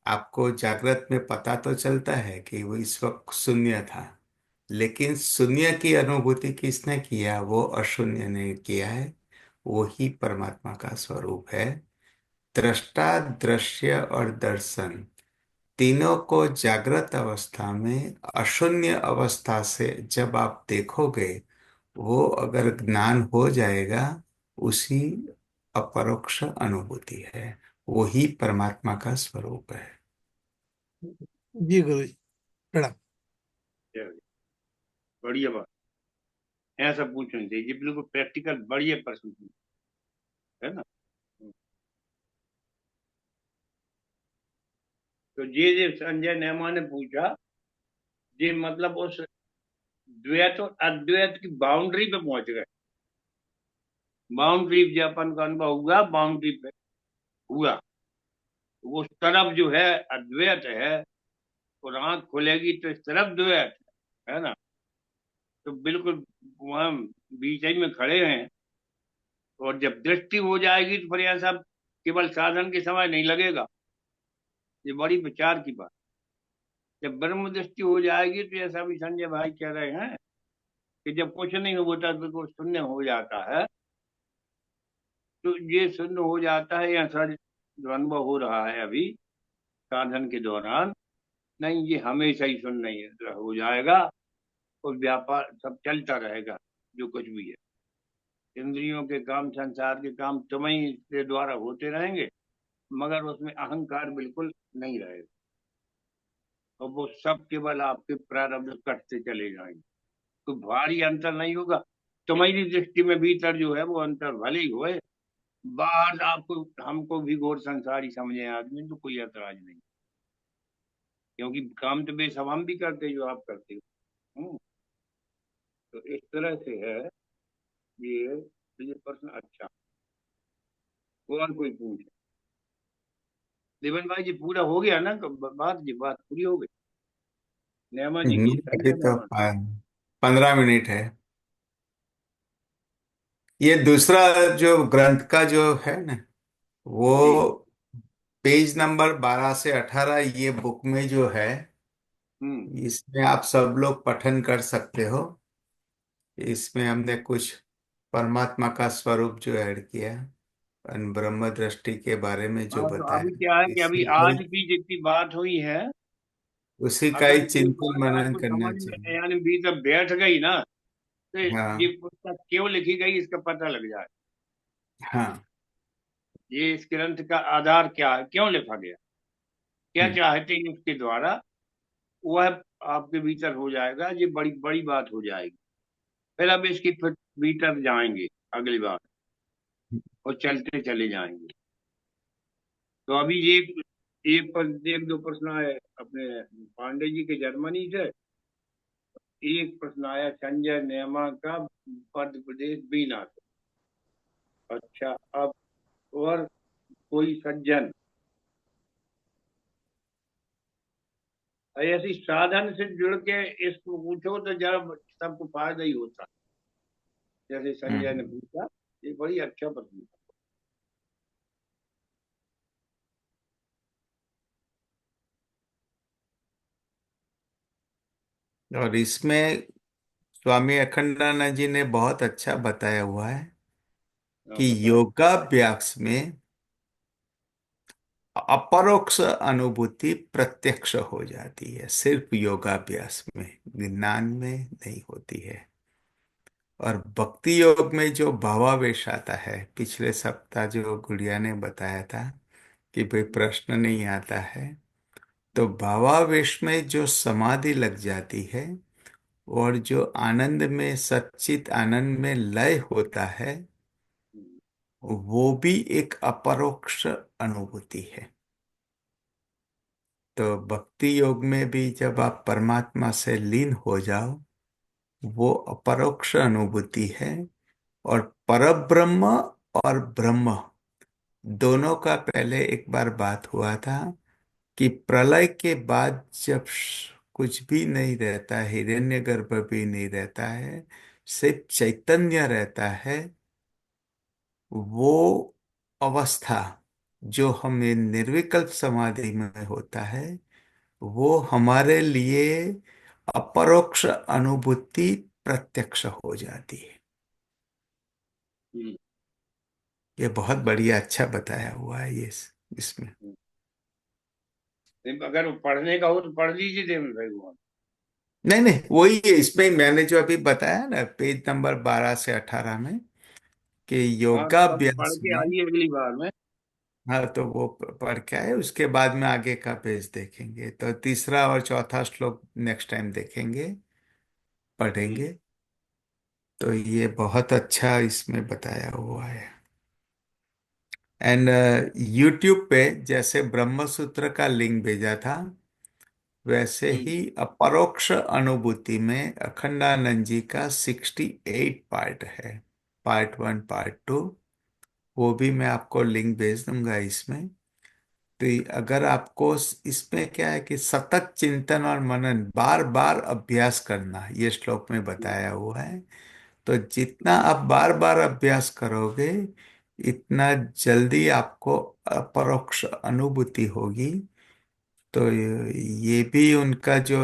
आपको जागृत में पता तो चलता है कि वो इस वक्त शून्य था, लेकिन शून्य की अनुभूति किसने किया? वो अशून्य ने किया है। वो ही परमात्मा का स्वरूप है। दृष्टा, दृश्य और दर्शन, तीनों को जागृत अवस्था में अशून्य अवस्था से जब आप देखोगे, वो अगर ज्ञान हो जाएगा, उसी अपरोक्ष अनुभूति है। वही परमात्मा का स्वरूप है। जी गुरु जी प्रणाम। जय। बढ़िया बात, ऐसा पूछना चाहिए बिल्कुल प्रैक्टिकल बढ़िया प्रश्न है ना। तो ये संजय नेमा ने पूछा, ये मतलब उस द्वैत और अद्वैत की बाउंड्री पे पहुंच गए। बाउंड्री जो अपन का अनुभव हुआ, बाउंड्री पे हुआ, उस तरफ जो है अद्वैत है, और आंख खुलेगी तो इस तरफ द्वैत है ना। तो बिल्कुल वहां बीच ही में खड़े हैं। और जब दृष्टि हो जाएगी तो फिर ऐसा केवल साधन के समय नहीं लगेगा, ये बड़ी विचार की बात। जब ब्रह्म दृष्टि हो जाएगी तो ऐसा भी संजय भाई कह रहे हैं कि जब कुछ नहीं होता तो कुछ शून्य हो जाता है। तो ये शून्य हो जाता है, ऐसा जो अनुभव हो रहा है अभी साधन के दौरान, नहीं ये हमेशा ही शून्य नहीं हो जाएगा, और व्यापार सब चलता रहेगा। जो कुछ भी है, इंद्रियों के काम, संसार के काम तुम्हें के द्वारा होते रहेंगे, मगर उसमें अहंकार बिल्कुल नहीं रहेगा, और वो सब केवल आपके प्रारब्ध कटते चले जाएंगे। तो भारी अंतर नहीं होगा। तुम्हारी दृष्टि में भीतर जो है वो अंतर भले ही होए, बाहर आपको हमको भी घोर संसारी समझे आदमी तो कोई ऐतराज नहीं, क्योंकि काम तो बेशक हम भी करते जो आप करते हो। तो इस तरह से है ये प्रश्न अच्छा। और कोई पूछे? देवन भाई जी पूरा हो गया ना, तो बात पूरी हो गई। नेमा जी की, अभी संजय तो नेमा। 15 मिनट है। ये दूसरा जो ग्रंथ का जो है ना, वो जी। पेज नंबर 12 से 18, ये बुक में जो है, हम्म। इसमें आप सब लोग पठन कर सकते हो। इसमें हमने कुछ परमात्मा का स्वरूप जो ऐड किया, ब्रह्म दृष्टि के बारे में जो हाँ तो बताया, अभी क्या है कि अभी इसी का आज ही की जितनी बात हुई है, उसी का अगर ही ये चिंतन बात मनन आपको करना समझ में चाहिए। यानी भीतर बैठ गई ना, तो ये हाँ। पुस्तक क्यों लिखी गई इसका पता लग जाए। हाँ। ये इस ग्रंथ का आधार क्या है, क्यों लिखा गया, क्या हम्म। चाहते हैं उसके द्वारा, वह आपके भीतर हो जाएगा। ये बड़ी बड़ी बात हो जाएगी। फिर अब इसकी भीतर जाएंगे अगली बार और चलते चले जाएंगे। तो अभी एक दो प्रश्न आए अपने पांडे जी के जर्मनी से। एक प्रश्न आया संजय नेमा का मध्य प्रदेश बीना से। अच्छा, अब और कोई सज्जन ऐसी साधन से जुड़ के इसको पूछो तो जरा सबको फायदा ही होता, जैसे संजय ने पूछा। ये बड़ी अच्छा प्रश्न था। और इसमें स्वामी अखंडानंद जी ने बहुत अच्छा बताया हुआ है कि बताएं। योगाभ्यास में अपरोक्ष अनुभूति प्रत्यक्ष हो जाती है, सिर्फ योगाभ्यास में, ज्ञान में नहीं होती है। और भक्ति योग में जो भावावेश आता है, पिछले सप्ताह जो गुड़िया ने बताया था कि भाई प्रश्न नहीं आता है, तो भावावेश में जो समाधि लग जाती है और जो आनंद में, सच्चित आनंद में लय होता है, वो भी एक अपरोक्ष अनुभूति है। तो भक्ति योग में भी जब आप परमात्मा से लीन हो जाओ, वो अपरोक्ष अनुभूति है। और परब्रह्म और ब्रह्म दोनों का पहले एक बार बात हुआ था कि प्रलय के बाद जब कुछ भी नहीं रहता है, हिरण्यगर्भ भी नहीं रहता है, सिर्फ चैतन्य रहता है, वो अवस्था जो हमें निर्विकल्प समाधि में होता है, वो हमारे लिए अपरोक्ष अनुभूति प्रत्यक्ष हो जाती है। हम्म, ये बहुत बढ़िया, अच्छा बताया हुआ है ये इसमें। अगर पढ़ने का हो तो पढ़ लीजिए देव भगवान। नहीं नहीं, वही है इसमें, मैंने जो अभी बताया ना पेज नंबर 12 से 18 में, कि हाँ, तो अब पढ़ योगाभ्यास के में। आइए अगली बार में। हाँ, तो वो पढ़ के आए, उसके बाद में आगे का पेज देखेंगे, तो तीसरा और चौथा श्लोक नेक्स्ट टाइम देखेंगे, हम्म, पढ़ेंगे। तो ये बहुत अच्छा इसमें बताया हुआ है। एंड यूट्यूब पे जैसे ब्रह्म सूत्र का लिंक भेजा था, वैसे हम्म, ही अपरोक्ष अनुभूति में अखंडानंद जी का 68 पार्ट है, पार्ट 1 पार्ट 2। वो भी मैं आपको लिंक भेज दूंगा इसमें। तो अगर आपको इसमें क्या है कि सतत चिंतन और मनन, बार बार अभ्यास करना, ये श्लोक में बताया हुआ है। तो जितना आप बार बार अभ्यास करोगे, इतना जल्दी आपको अपरोक्ष अनुभूति होगी। तो ये भी उनका जो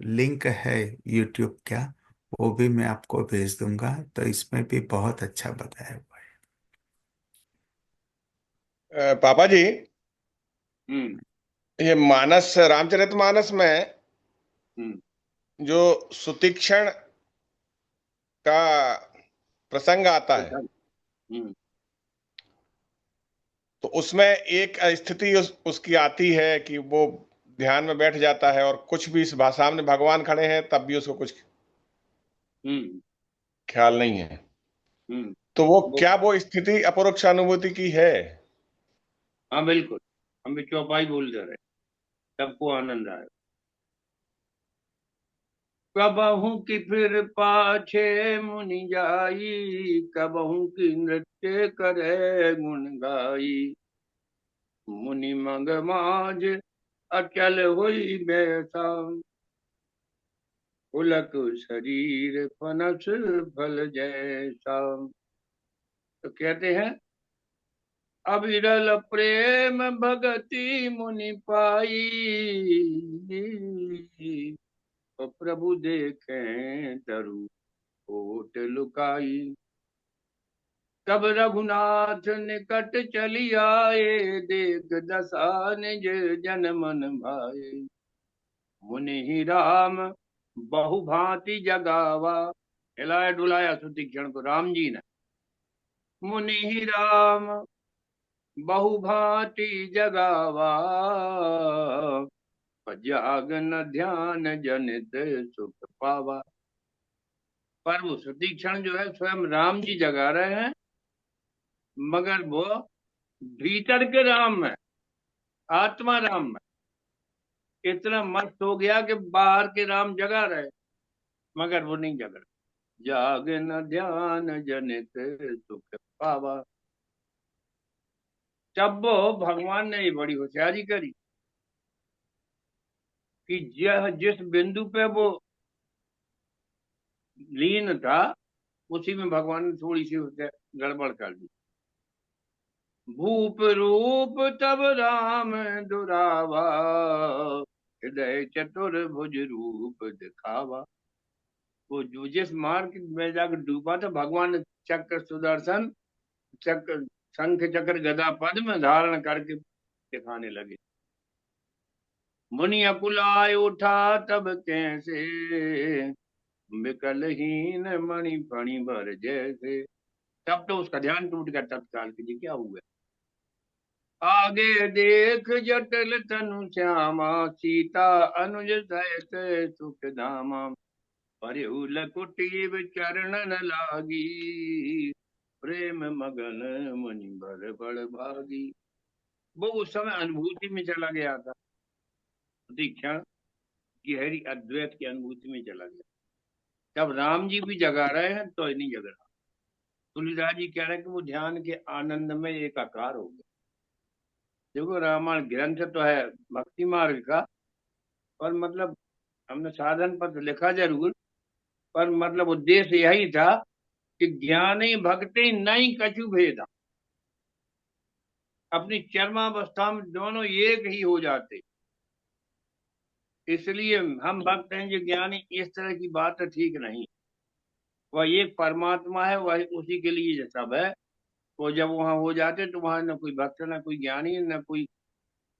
लिंक है यूट्यूब का, वो भी मैं आपको भेज दूंगा। तो इसमें भी बहुत अच्छा बताया हुआ पापा जी, हम्म, ये मानस, रामचरितमानस में हम्म, जो सुतीक्षण का प्रसंग आता तो है, हम्म, तो उसमें एक स्थिति उसकी आती है कि वो ध्यान में बैठ जाता है और कुछ भी इस सामने भगवान खड़े हैं तब भी उसको कुछ हम्म, ख्याल नहीं है। हम्म, तो वो वो क्या वो स्थिति अपरोक्ष अनुभूति की है? हाँ बिल्कुल, हम भी चौपाई बोलते रहे, सबको आनंद आए। कबहू की फिर पाछे मुनि जाई, कबहू की नृत्य करे गुण गाई। मुनि मग माज अचल हुई बैठा, पुलक शरीर फनस फल जैसा। तो कहते हैं अविरल प्रेम भगति मुनि पाई, तो प्रभु देखें तरु ओट लुकाई। तब रघुनाथ निकट चली आए, देख दशा निज जन मन भाए। मुनि ही राम बहु भांति जगावा, हिलाया डुलाया सुतीक्षण को राम जी ने। मुनि ही राम बहु भांति जगावा, जागन ध्यान जनित सुख पावा। पर वो सुतीक्षण जो है स्वयं राम जी जगा रहे हैं, मगर वो भीतर के राम में, आत्मा राम में इतना मस्त हो गया कि बाहर के राम जगा रहे, मगर वो नहीं जग रहे। जाग न ध्यान जनित सुख पावा। तब वो भगवान ने ये बड़ी होशियारी करी कि जिस बिंदु पे वो लीन था, उसी में भगवान ने थोड़ी सी उसे गड़बड़ कर दी। भूप रूप तब राम दुरावा, हृदय चतुर्भुज रूप दिखावा। वो जो जिस मार्ग में जाकर डूबा था, भगवान ने चक्र सुदर्शन, चक्र, शंख चक्र गदा पद्म धारण करके दिखाने लगे। मुनि अकुलाय उठा तब कैसे, विकलहीन मणि फणि भर जैसे। तब तो उसका ध्यान टूट गया तत्काल के लिए। क्या हुआ? आगे देख जटिल तनु श्यामा, सीता अनुज सहित सुख धामा। परयु लकुटी चरणन लागी, प्रेम मगन मुनि भर बड़ भागी। वो उस समय अनुभूति में चला गया था, दीक्षा गहरी अद्वैत की अनुभूति में चला गया। जब राम जी भी जगा रहे हैं तो नहीं जग रहा। तुलसीदास जी कह रहे हैं कि वो ध्यान के आनंद में एकाकार हो गया। देखो, रामायण ग्रंथ तो है भक्ति मार्ग का, पर मतलब हमने साधन पत्र लिखा जरूर, पर मतलब उद्देश्य यही था कि ज्ञानी भक्ति नहीं कछु भेदा। अपनी चरमावस्था में दोनों एक ही हो जाते। इसलिए हम भक्त हैं जो ज्ञानी, इस तरह की बात ठीक नहीं। वह एक परमात्मा है, वह उसी के लिए ये सब है। वो जब वहां हो जाते तो वहां न कोई भक्त, न कोई ज्ञानी, न कोई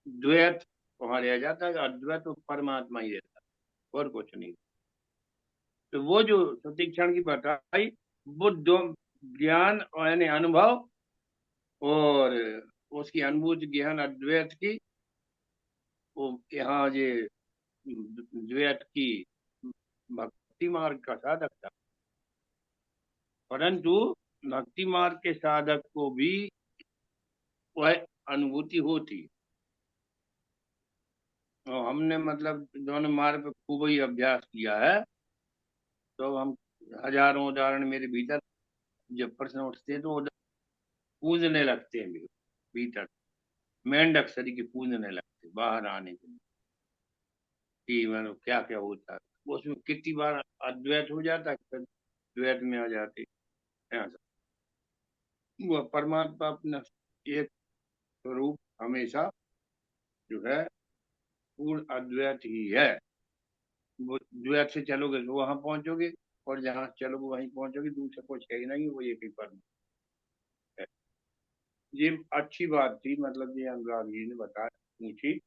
द्वैत वहां रह जाता है। अद्वैत तो परमात्मा ही रहता है और कुछ नहीं। तो वो जो सतीक्षण की बताई, वो दो ज्ञान यानी अनुभव और उसकी अनुभूति ज्ञान अद्वैत की, वो यहाँ ये द्वैत की भक्ति मार्ग का साधक था। परंतु भक्ति मार्ग के साधक को भी वह अनुभूति होती। और हमने मतलब दोनों मार्ग पे खूब ही अभ्यास किया है, तो हम हजारों उदाहरण मेरे भीतर जब प्रश्न उठते हैं तो वो पूजने लगते हैं मेरे भीतर, मेंढक सरी के पूजने लगते बाहर आने के लिए कि मतलब क्या क्या होता है। उसमें कितनी बार अद्वैत हो जाता है, फिर द्वैत में आ जाते हैं। वह परमात्मा अपना एक स्वरूप हमेशा जो है पूर्ण अद्वैत ही है। वो द्वैत से चलोगे तो वहां पहुंचोगे, और जहां चलोगे वहीं पहुंचोगे। दूसरा कुछ है ही नहीं, वो एक ही परम है। ये अच्छी बात थी, मतलब ये अनुराग जी ने बताया, पूछी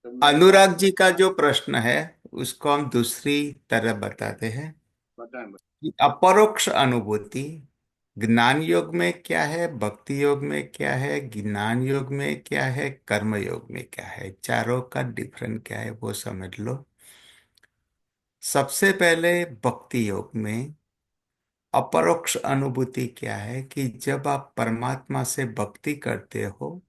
तो मैं अनुराग जी का जो प्रश्न है उसको हम दूसरी तरह बताते हैं बताएं। कि अपरोक्ष अनुभूति ज्ञान योग में क्या है, भक्ति योग में क्या है, ज्ञान योग में क्या है, कर्म योग में क्या है, चारों का डिफरेंस क्या है वो समझ लो। सबसे पहले भक्ति योग में अपरोक्ष अनुभूति क्या है कि जब आप परमात्मा से भक्ति करते हो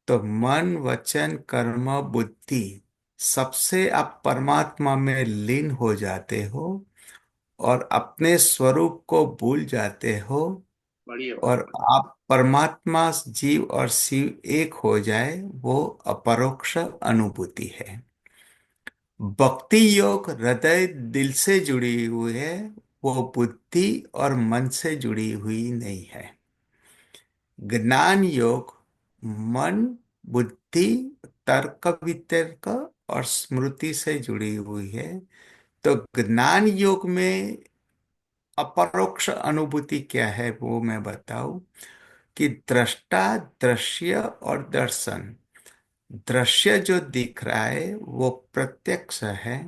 तो मन वचन कर्म बुद्धि सबसे आप परमात्मा में लीन हो जाते हो और अपने स्वरूप को भूल जाते हो, बढ़िया और बात। आप परमात्मा जीव और शिव एक हो जाए, वो अपरोक्ष अनुभूति है। भक्ति योग हृदय दिल से जुड़ी हुई है, वो बुद्धि और मन से जुड़ी हुई नहीं है। ज्ञान योग मन बुद्धि तर्क वितर्क और स्मृति से जुड़ी हुई है। तो ज्ञान योग में अपरोक्ष अनुभूति क्या है वो मैं बताऊं कि दृष्टा दृश्य और दर्शन। दृश्य जो दिख रहा है वो प्रत्यक्ष है।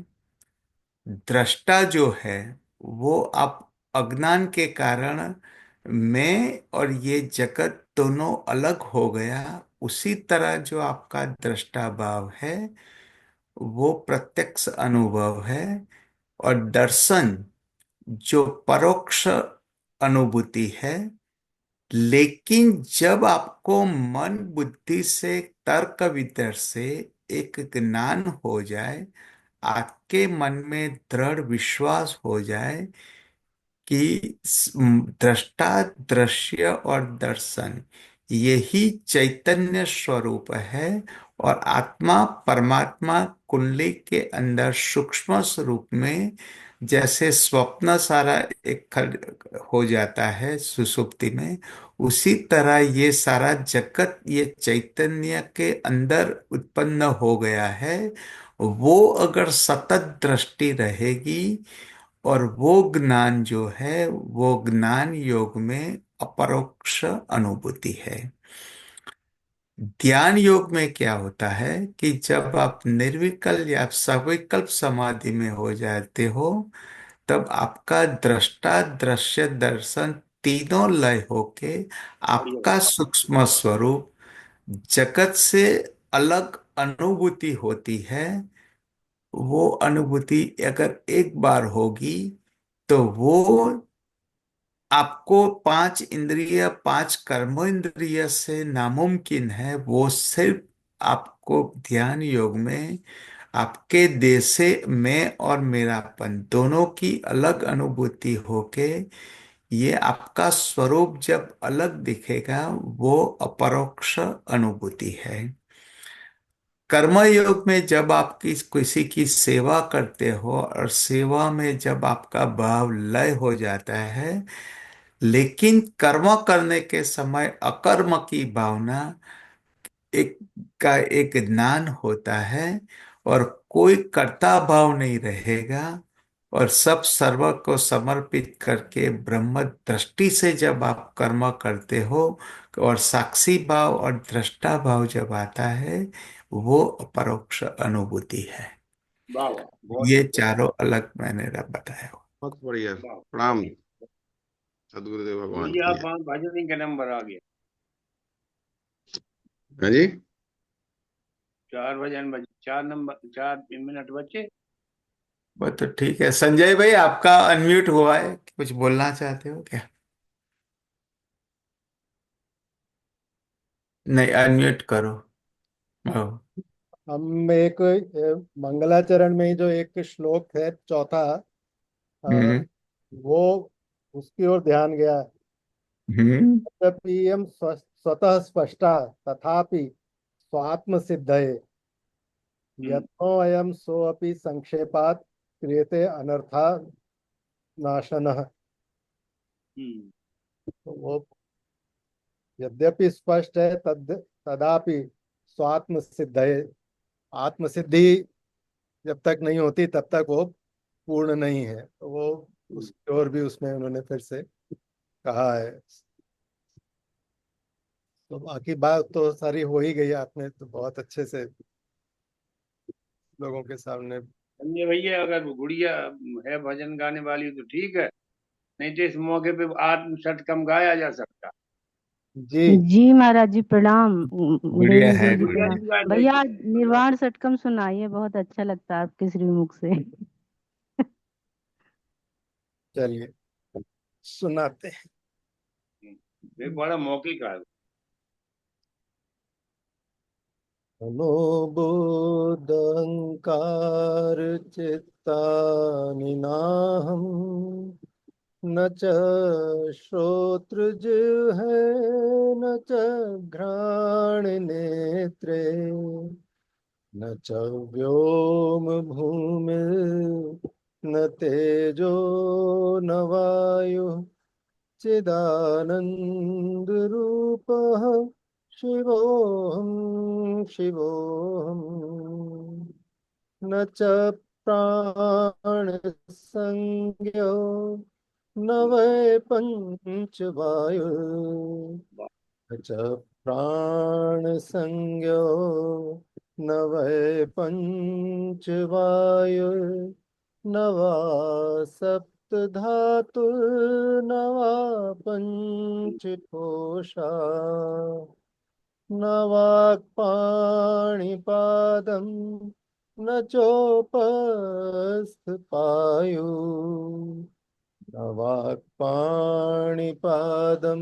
दृष्टा जो है वो आप अज्ञान के कारण मैं और ये जगत दोनों अलग हो गया, उसी तरह जो आपका दृष्टा भाव है वो प्रत्यक्ष अनुभव है। और दर्शन जो परोक्ष अनुभूति है। लेकिन जब आपको मन बुद्धि से तर्क वितर्क से एक ज्ञान हो जाए, आपके मन में दृढ़ विश्वास हो जाए कि दृष्टा, दृश्य और दर्शन यही चैतन्य स्वरूप है, और आत्मा परमात्मा कुंडली के अंदर सूक्ष्म स्वरूप में जैसे स्वप्न सारा एक हो जाता है सुषुप्ति में, उसी तरह ये सारा जगत ये चैतन्य के अंदर उत्पन्न हो गया है। वो अगर सतत दृष्टि रहेगी, और वो ज्ञान जो है वो ज्ञान योग में अपरोक्ष अनुभूति है। ध्यान योग में क्या होता है कि जब आप निर्विकल्प या सविकल्प समाधि में हो जाते हो, तब आपका दृष्टा, दृश्य, दर्शन तीनों लय होके आपका सूक्ष्म स्वरूप जगत से अलग अनुभूति होती है। वो अनुभूति अगर एक बार होगी, तो वो आपको पांच इंद्रिय, पांच कर्म इंद्रिय से नामुमकिन है। वो सिर्फ आपको ध्यान योग में आपके देशे में और मेरापन दोनों की अलग अनुभूति होके, ये आपका स्वरूप जब अलग दिखेगा, वो अपरोक्ष अनुभूति है। कर्मयोग में जब आप किसी की सेवा करते हो, और सेवा में जब आपका भाव लय हो जाता है, लेकिन कर्म करने के समय अकर्म की भावना एक का एक ज्ञान होता है, और कोई कर्ता भाव नहीं रहेगा, और सब सर्व को समर्पित करके ब्रह्म दृष्टि से जब आप कर्म करते हो, और साक्षी भाव और दृष्टा भाव जब आता है, वो अपरोक्ष अनुभूति है। वाह वाह, बहुत ये चारों अलग मैंने बताया। बहुत बढ़िया। वाह। प्रणाम सदगुरुदेव भगवान ये की आप भजन का नंबर आ गया। हाँ जी। 4 भजन बजे, 4 नंबर, 4 मिनट बचे। वो तो ठीक है। संजय भाई, आपका अनम्यूट हुआ है, कुछ बोलना चाहते हो क्या? नहीं, अनम्यूट करो। ओ, हम एक मंगलाचरण में ही जो एक श्लोक है चौथा, अ, हम्म वो उसकी ओर ध्यान गया। हम्म तदपीयं स्वतः स्पष्टा तथापि स्वात्म सिद्धये यत्नोऽयं सोऽपि संक्षेपात् क्रियते अनर्था नाशनः। हम्म। तो वो यद्यपि स्पष्ट है तदापि स्वात्म सिद्धये, आत्मसिद्धि जब तक नहीं होती तब तक वो पूर्ण नहीं है। तो वो उसकी ओर भी उसमें उन्होंने फिर से कहा है। तो बाकी बात तो सारी हो ही गई, आपने तो बहुत अच्छे से लोगों के सामने। संजय भैया, अगर गुड़िया है भजन गाने वाली तो ठीक है, नहीं तो इस मौके पे आत्म षटकम गाया जा सकता। जी जी महाराज जी प्रणाम। बढ़िया देवेंद्र है, गुरु जी गुड़िया प्रणाम। जी गा भैया देगी। निर्वाण षटकम सुनाइए, बहुत अच्छा लगता है आपके श्रीमुख से। चलिए सुनाते हैं। ये बड़ा मौके का है। मनोबोधंकार चित्तानि नाहम् न च श्रोत्रजिह्वे न च घ्राणनेत्रे न च व्योम भूमि न तेजो न वायुः चिदानंद रूपः शिवोऽहं शिवोऽहं न च प्राणसंज्ञो न वै पंचवायु न च प्राणसंज्ञो न वै पंचवायु न वा सप्तधातुर्न वा पंचकोशा न वाक्पाणिपादं न चोपस्थपायु न वाक्पाणिपादं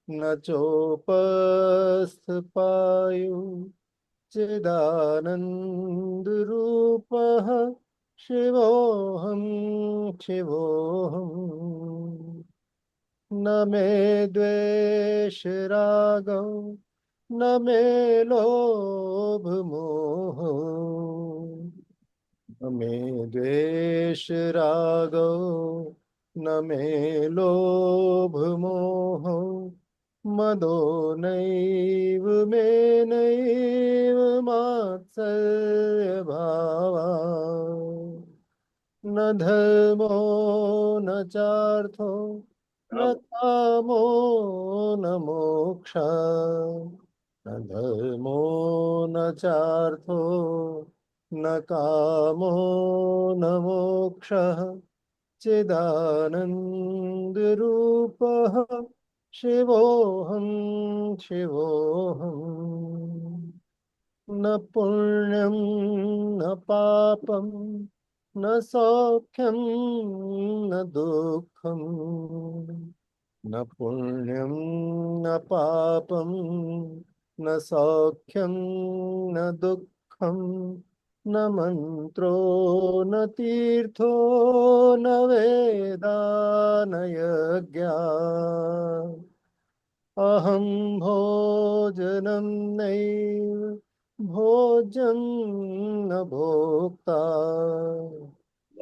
न चोपस्थपायु चिदानन्दरूपः शिवोऽहं शिवोऽहम् न मे द्वेषरागौ न मे लोभमोहो न मे द्वेषरागौ न मे लोभमोहो मदो नैव मे नैव मात्सर्यभावा न धर्मो न चार्थो न कामो न मोक्षः न धर्मो न चार्थो न कामो न मोक्षः चिदानन्दरूपः शिवोऽहं शिवोऽहम् न पुण्यं न पापं न सौख्यं न दुःखं न पुण्यं न पापं न सौख्यं न दुःखं न मन्त्रो न तीर्थो न वेदा न यज्ञा अहं भोजनं नैव भोज्यं न भोक्ता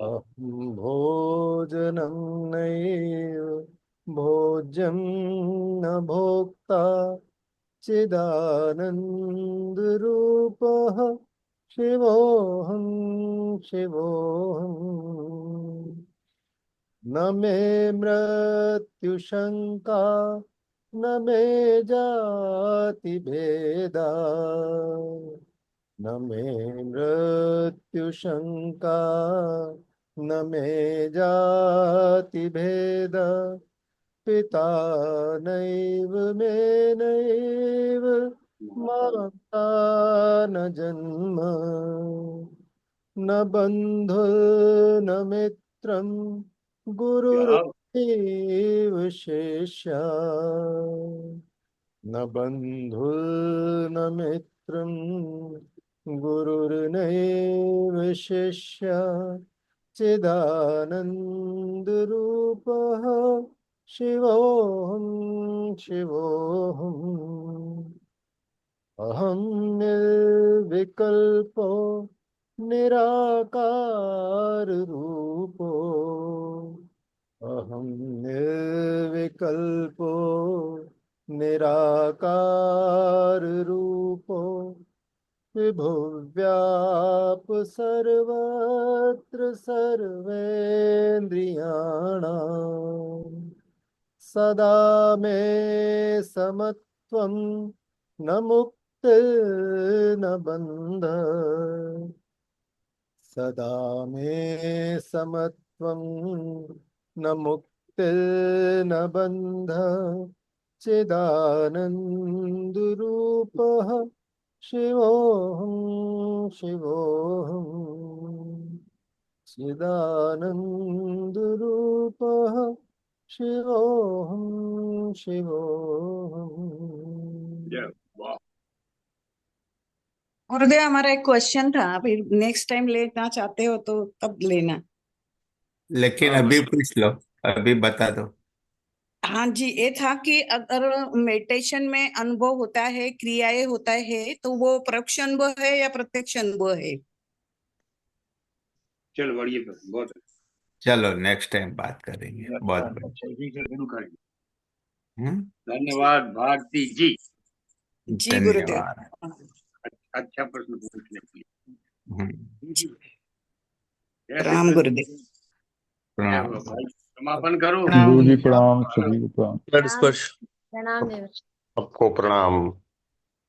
अहं भोजनं नैव भोज्यं न भोक्ता चिदानन्दरूपः शिवोऽहं शिवोऽहम् न मे मृत्युशङ्का न मे जातिभेदा न मे मृत्युशङ्का न मे जातिभेदा पिता नैव मे नैव माता न जन्म न बन्धुर्न मित्रं गुरुरेव शिष्या न बन्धुर्न मित्रं गुरुर्नैव शिष्या चिदानन्दरूपः शिवोऽहं शिवोऽहम् अहं निर्विकल्पो निराकाररूपो अहं निर्विकल्पो निराकाररूपो विभुव्याप सर्वत्र सर्वेन्द्रियाणाम् सदा मे समत्वं न मुक्तिर्न बन्धः सदा मे समत्वं न मुक्तिर्न बन्धः चिदानन्दरूपः शिवोऽहं शिवोऽहम् चिदानन्दरूपः शिवोऽहं शिवोऽहम् जय वाह। गुरुदेव, हमारा एक क्वेश्चन था, अभी नेक्स्ट टाइम लेना चाहते हो तो तब लेना। लेकिन हाँ अभी पूछ लो, अभी बता दो। हाँ जी, ये था कि अगर मेडिटेशन में अनुभव होता है, क्रियाएं होता है, तो वो परोक्ष अनुभव है या प्रत्यक्ष अनुभव है? चल बढ़िया कर, बहुत अच्छा। चलो नेक्स्ट टाइम बात करेंगे। बहुत बढ़िया। इसी से शुरू करेंगे। हम्म, धन्यवाद भारती जी, जी गुरुदेव। धन्यवाद। अच्छा प्रश्न पूछने के लिए। हम्म, जैसे राम गुरुदेव। जय प्रणाम। हो भाई, समापन करो। गुरु जी प्रणाम, सभी को प्रणाम। चरण स्पर्श। प्रणाम देव। सबको प्रणाम।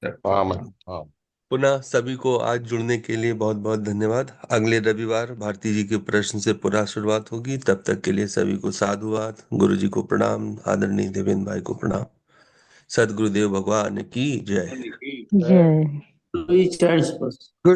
सबको हाँ प्रणाम। हाँ। पुनः सभी को आज जुड़ने के लिए बहुत बहुत धन्यवाद। अगले रविवार भारती जी के प्रश्न से पुनः शुरुआत होगी। तब तक के लिए सभी को साधुवाद, गुरु जी को प्रणाम, आदरणीय देवेंद्र भाई को प्रणाम। सदगुरुदेव भगवान की जय। जय। गुरुदेव